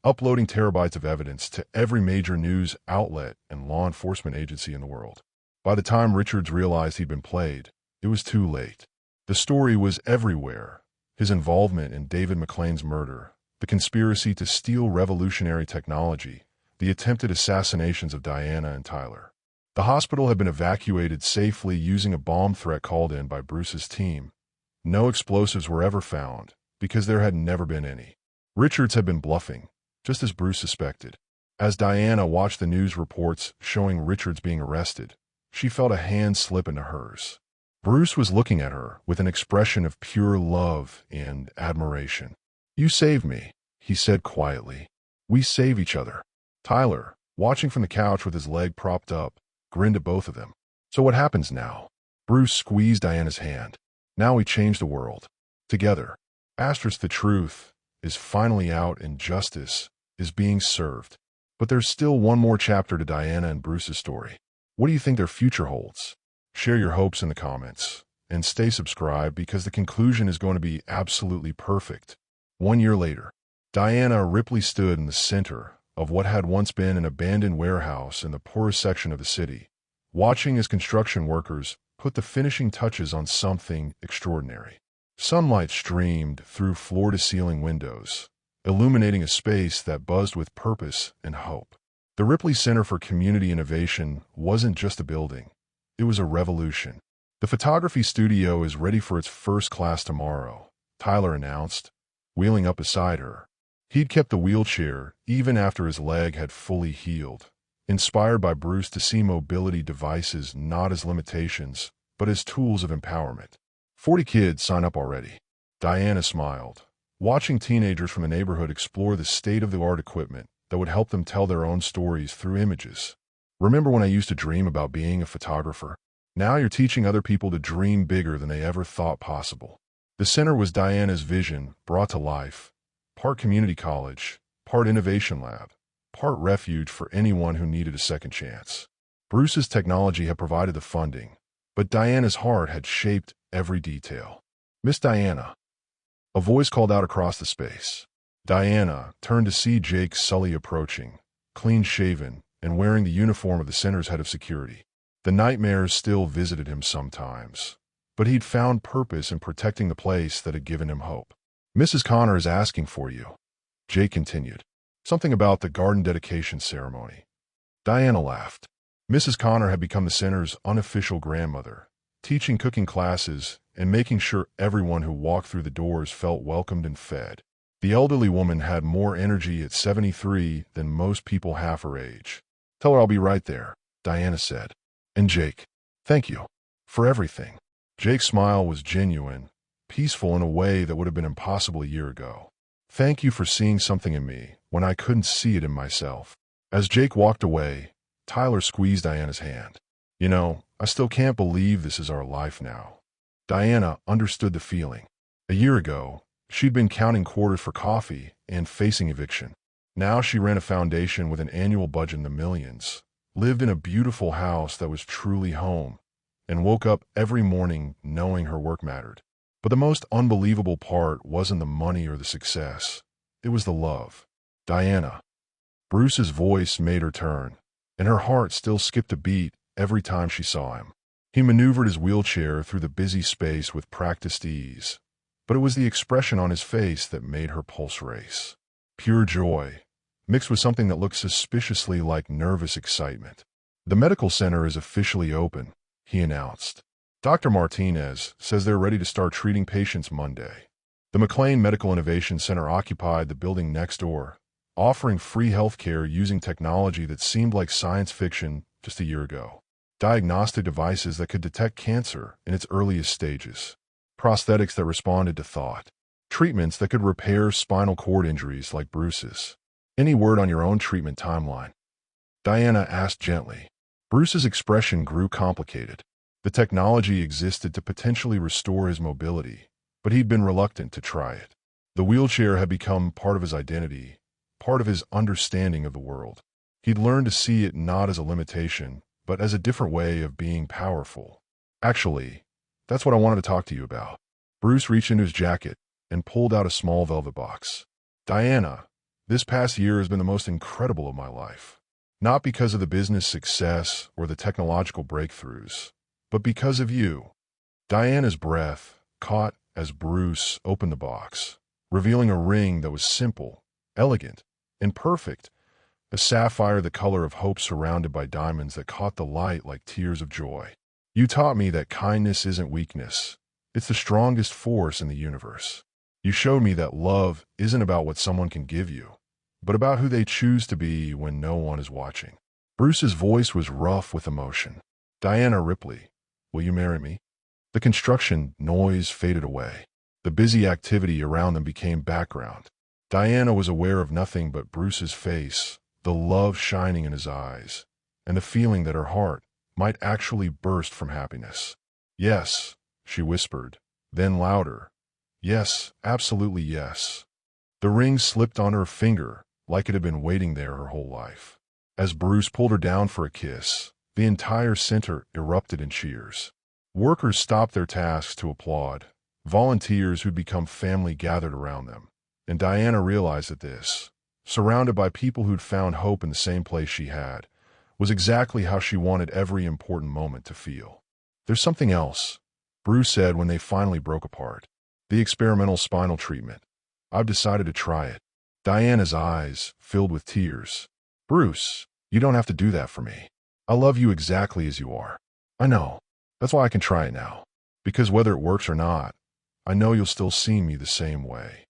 uploading terabytes of evidence to every major news outlet and law enforcement agency in the world. By the time Richards realized he'd been played, it was too late. The story was everywhere. His involvement in David McLean's murder, the conspiracy to steal revolutionary technology, the attempted assassinations of Diana and Tyler. The hospital had been evacuated safely using a bomb threat called in by Bruce's team. No explosives were ever found, because there had never been any. Richards had been bluffing, just as Bruce suspected. As Diana watched the news reports showing Richards being arrested, she felt a hand slip into hers. Bruce was looking at her with an expression of pure love and admiration. "You saved me," he said quietly. "We save each other." Tyler, watching from the couch with his leg propped up, grinned at both of them. "So what happens now?" Bruce squeezed Diana's hand. "Now we change the world. Together. The truth is finally out and justice is being served. But there's still one more chapter to Diana and Bruce's story. What do you think their future holds? Share your hopes in the comments. And stay subscribed because the conclusion is going to be absolutely perfect. 1 year later, Diana Ripley stood in the center of what had once been an abandoned warehouse in the poorest section of the city, watching as construction workers put the finishing touches on something extraordinary. Sunlight streamed through floor-to-ceiling windows, illuminating a space that buzzed with purpose and hope. The Ripley Center for Community Innovation wasn't just a building. It was a revolution. "The photography studio is ready for its first class tomorrow," Tyler announced, wheeling up beside her. He'd kept the wheelchair even after his leg had fully healed, inspired by Bruce to see mobility devices not as limitations, but as tools of empowerment. 40 kids sign up already. Diana smiled, watching teenagers from the neighborhood explore the state-of-the-art equipment that would help them tell their own stories through images. "Remember when I used to dream about being a photographer? Now you're teaching other people to dream bigger than they ever thought possible." The center was Diana's vision brought to life. Part community college, part innovation lab, part refuge for anyone who needed a second chance. Bruce's technology had provided the funding, but Diana's heart had shaped every detail. "Miss Diana." A voice called out across the space. Diana turned to see Jake Sully approaching, clean-shaven and wearing the uniform of the center's head of security. The nightmares still visited him sometimes, but he'd found purpose in protecting the place that had given him hope. "Mrs. Connor is asking for you," Jake continued. "Something about the garden dedication ceremony." Diana laughed. Mrs. Connor had become the center's unofficial grandmother, teaching cooking classes and making sure everyone who walked through the doors felt welcomed and fed. The elderly woman had more energy at 73 than most people half her age. "Tell her I'll be right there," Diana said. "And Jake, thank you for everything." Jake's smile was genuine, peaceful in a way that would have been impossible a year ago. "Thank you for seeing something in me when I couldn't see it in myself." As Jake walked away, Tyler squeezed Diana's hand. "You know, I still can't believe this is our life now." Diana understood the feeling. A year ago, she'd been counting quarters for coffee and facing eviction. Now she ran a foundation with an annual budget in the millions, lived in a beautiful house that was truly home, and woke up every morning knowing her work mattered. But the most unbelievable part wasn't the money or the success. It was the love. "Diana." Bruce's voice made her turn, and her heart still skipped a beat every time she saw him. He maneuvered his wheelchair through the busy space with practiced ease, but it was the expression on his face that made her pulse race. Pure joy, mixed with something that looked suspiciously like nervous excitement. "The medical center is officially open," he announced. "Dr. Martinez says they're ready to start treating patients Monday." The McLean Medical Innovation Center occupied the building next door, offering free healthcare using technology that seemed like science fiction just a year ago. Diagnostic devices that could detect cancer in its earliest stages. Prosthetics that responded to thought. Treatments that could repair spinal cord injuries like Bruce's. Any word on your own treatment timeline? Diana asked gently. Bruce's expression grew complicated. The technology existed to potentially restore his mobility, but he'd been reluctant to try it. The wheelchair had become part of his identity, part of his understanding of the world. He'd learned to see it not as a limitation, but as a different way of being powerful. Actually, that's what I wanted to talk to you about. Bruce reached into his jacket and pulled out a small velvet box. Diana, this past year has been the most incredible of my life. Not because of the business success or the technological breakthroughs, but because of you. Diana's breath caught as Bruce opened the box, revealing a ring that was simple, elegant, and perfect, a sapphire the color of hope surrounded by diamonds that caught the light like tears of joy. You taught me that kindness isn't weakness. It's the strongest force in the universe. You showed me that love isn't about what someone can give you, but about who they choose to be when no one is watching. Bruce's voice was rough with emotion. Diana Ripley, will you marry me? The construction noise faded away. The busy activity around them became background. Diana was aware of nothing but Bruce's face, the love shining in his eyes, and the feeling that her heart might actually burst from happiness. Yes, she whispered, then louder. Yes, absolutely yes. The ring slipped on her finger like it had been waiting there her whole life. As Bruce pulled her down for a kiss, the entire center erupted in cheers. Workers stopped their tasks to applaud. Volunteers who'd become family gathered around them. And Diana realized that this, surrounded by people who'd found hope in the same place she had, was exactly how she wanted every important moment to feel. There's something else, Bruce said when they finally broke apart. The experimental spinal treatment. I've decided to try it. Diana's eyes filled with tears. Bruce, you don't have to do that for me. I love you exactly as you are. I know. That's why I can try it now. Because whether it works or not, I know you'll still see me the same way.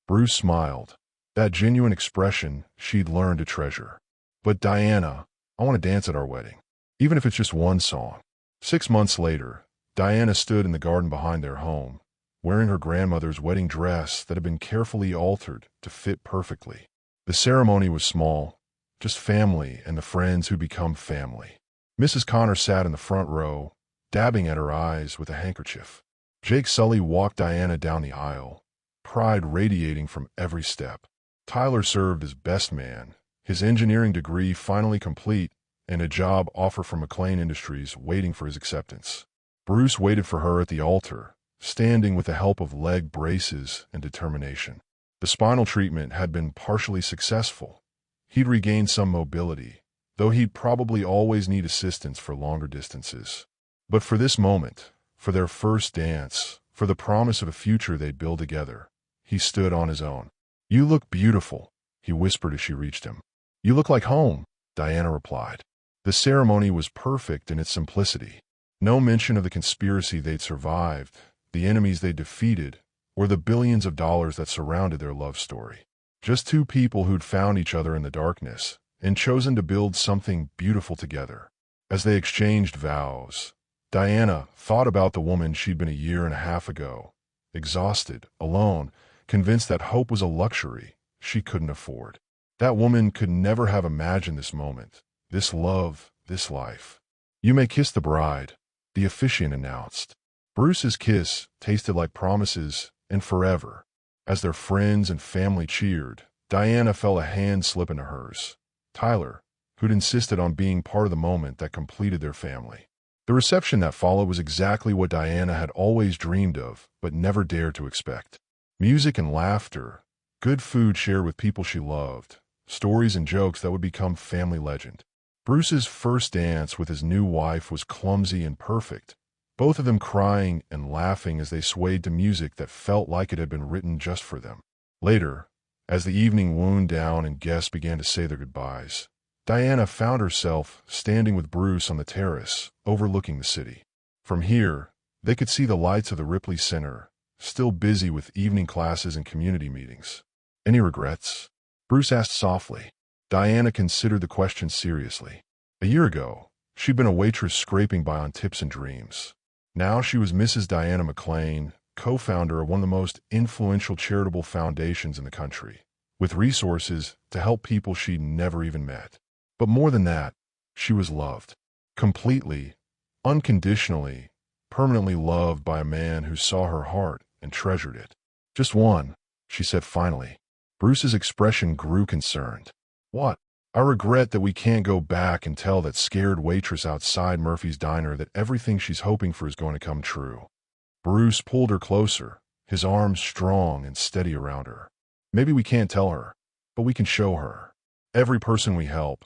Bruce smiled. That genuine expression she'd learned to treasure. But Diana, I want to dance at our wedding. Even if it's just one song. 6 months later, Diana stood in the garden behind their home, wearing her grandmother's wedding dress that had been carefully altered to fit perfectly. The ceremony was small, just family and the friends who'd become family. Mrs. Connor sat in the front row, dabbing at her eyes with a handkerchief. Jake Sully walked Diana down the aisle, pride radiating from every step. Tyler served as best man, his engineering degree finally complete and a job offer from McLean Industries waiting for his acceptance. Bruce waited for her at the altar, standing with the help of leg braces and determination. The spinal treatment had been partially successful. He'd regained some mobility, though he'd probably always need assistance for longer distances. But for this moment, for their first dance, for the promise of a future they'd build together, he stood on his own. You look beautiful, he whispered as she reached him. You look like home, Diana replied. The ceremony was perfect in its simplicity. No mention of the conspiracy they'd survived, the enemies they defeated, or the billions of dollars that surrounded their love story. Just two people who'd found each other in the darkness and chosen to build something beautiful together. As they exchanged vows, Diana thought about the woman she'd been a year and a half ago, exhausted, alone, convinced that hope was a luxury she couldn't afford. That woman could never have imagined this moment, this love, this life. You may kiss the bride, the officiant announced. Bruce's kiss tasted like promises and forever. As their friends and family cheered, Diana felt a hand slip into hers. Tyler, who'd insisted on being part of the moment that completed their family. The reception that followed was exactly what Diana had always dreamed of, but never dared to expect. Music and laughter, good food shared with people she loved, stories and jokes that would become family legend. Bruce's first dance with his new wife was clumsy and perfect, both of them crying and laughing as they swayed to music that felt like it had been written just for them. Later, as the evening wound down and guests began to say their goodbyes, Diana found herself standing with Bruce on the terrace, overlooking the city. From here, they could see the lights of the Ripley Center, still busy with evening classes and community meetings. Any regrets? Bruce asked softly. Diana considered the question seriously. A year ago, she'd been a waitress scraping by on tips and dreams. Now she was Mrs. Diana McLean, co-founder of one of the most influential charitable foundations in the country. with resources to help people she'd never even met. But more than that, she was loved. Completely, unconditionally, permanently loved by a man who saw her heart and treasured it. "Just one," she said finally. Bruce's expression grew concerned. "What?" "I regret that we can't go back and tell that scared waitress outside Murphy's diner that everything she's hoping for is going to come true." Bruce pulled her closer, his arms strong and steady around her. "Maybe we can't tell her, but we can show her. Every person we help,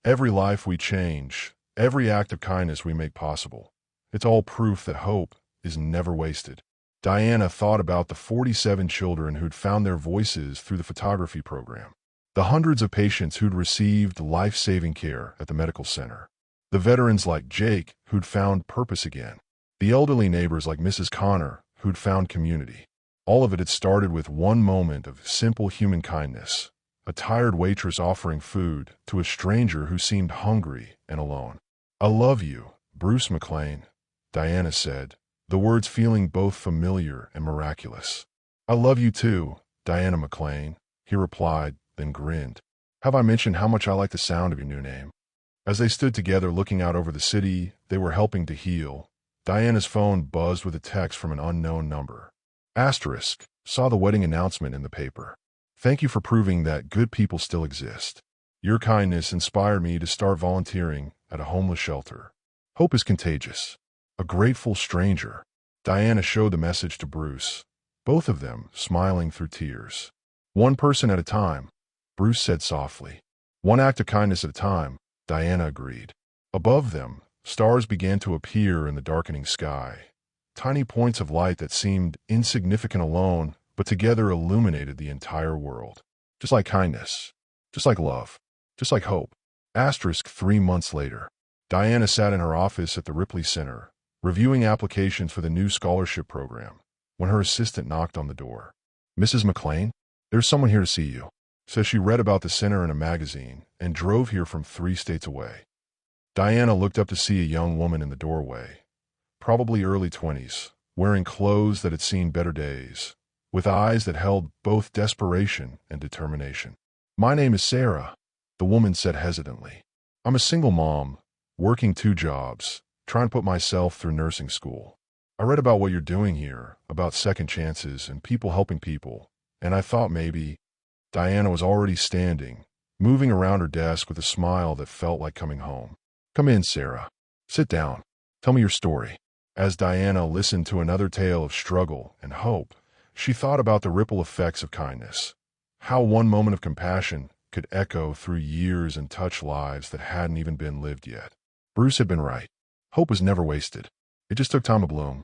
every life we change, every act of kindness we make possible. It's all proof that hope is never wasted." Diana thought about the 47 children who'd found their voices through the photography program, the hundreds of patients who'd received life-saving care at the medical center, the veterans like Jake who'd found purpose again, the elderly neighbors like Mrs. Connor who'd found community. All of it had started with one moment of simple human kindness, a tired waitress offering food to a stranger who seemed hungry and alone. "I love you, Bruce McLean," Diana said, the words feeling both familiar and miraculous. "I love you too, Diana McLean," he replied, then grinned. "Have I mentioned how much I like the sound of your new name?" As they stood together looking out over the city they were helping to heal, Diana's phone buzzed with a text from an unknown number. Asterisk, saw the wedding announcement in the paper. "Thank you for proving that good people still exist. Your kindness inspired me to start volunteering at a homeless shelter. Hope is contagious." A grateful stranger. Diana showed the message to Bruce, both of them smiling through tears. "One person at a time," Bruce said softly. "One act of kindness at a time," Diana agreed. Above them, stars began to appear in the darkening sky. Tiny points of light that seemed insignificant alone, but together illuminated the entire world. Just like kindness. Just like love. Just like hope. Asterisk 3 months later. Diana sat in her office at the Ripley Center, reviewing applications for the new scholarship program, when her assistant knocked on the door. "Mrs. McLean, there's someone here to see you," says she read about the center in a magazine and drove here from 3 states away. Diana looked up to see a young woman in the doorway, probably early 20s, wearing clothes that had seen better days, with eyes that held both desperation and determination. "My name is Sarah," the woman said hesitantly. "I'm a single mom, working 2 jobs, trying to put myself through nursing school. I read about what you're doing here, about second chances and people helping people, and I thought maybe—" Diana was already standing, moving around her desk with a smile that felt like coming home. "Come in, Sarah. Sit down. Tell me your story." As Diana listened to another tale of struggle and hope, she thought about the ripple effects of kindness, how one moment of compassion could echo through years and touch lives that hadn't even been lived yet. Bruce had been right. Hope was never wasted. It just took time to bloom.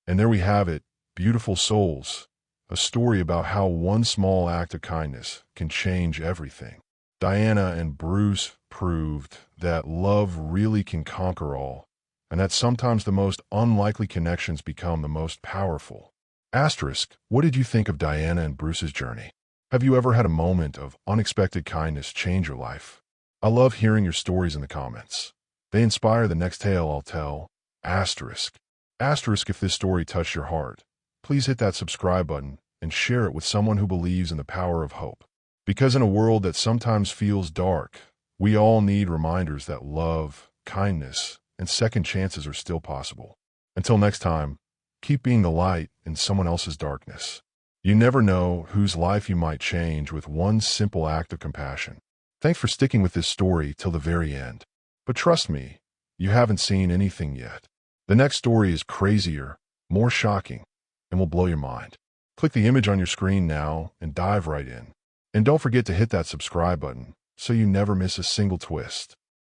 And there we have it, beautiful souls, a story about how one small act of kindness can change everything. Diana and Bruce proved that love really can conquer all, and that sometimes the most unlikely connections become the most powerful. Asterisk, what did you think of Diana and Bruce's journey? Have you ever had a moment of unexpected kindness change your life? I love hearing your stories in the comments. They inspire the next tale I'll tell. Asterisk. Asterisk, if this story touched your heart, please hit that subscribe button and share it with someone who believes in the power of hope. Because in a world that sometimes feels dark, we all need reminders that love, kindness, and second chances are still possible. Until next time, keep being the light in someone else's darkness. You never know whose life you might change with one simple act of compassion. Thanks for sticking with this story till the very end. But trust me, you haven't seen anything yet. The next story is crazier, more shocking, and will blow your mind. Click the image on your screen now and dive right in. And don't forget to hit that subscribe button so you never miss a single twist.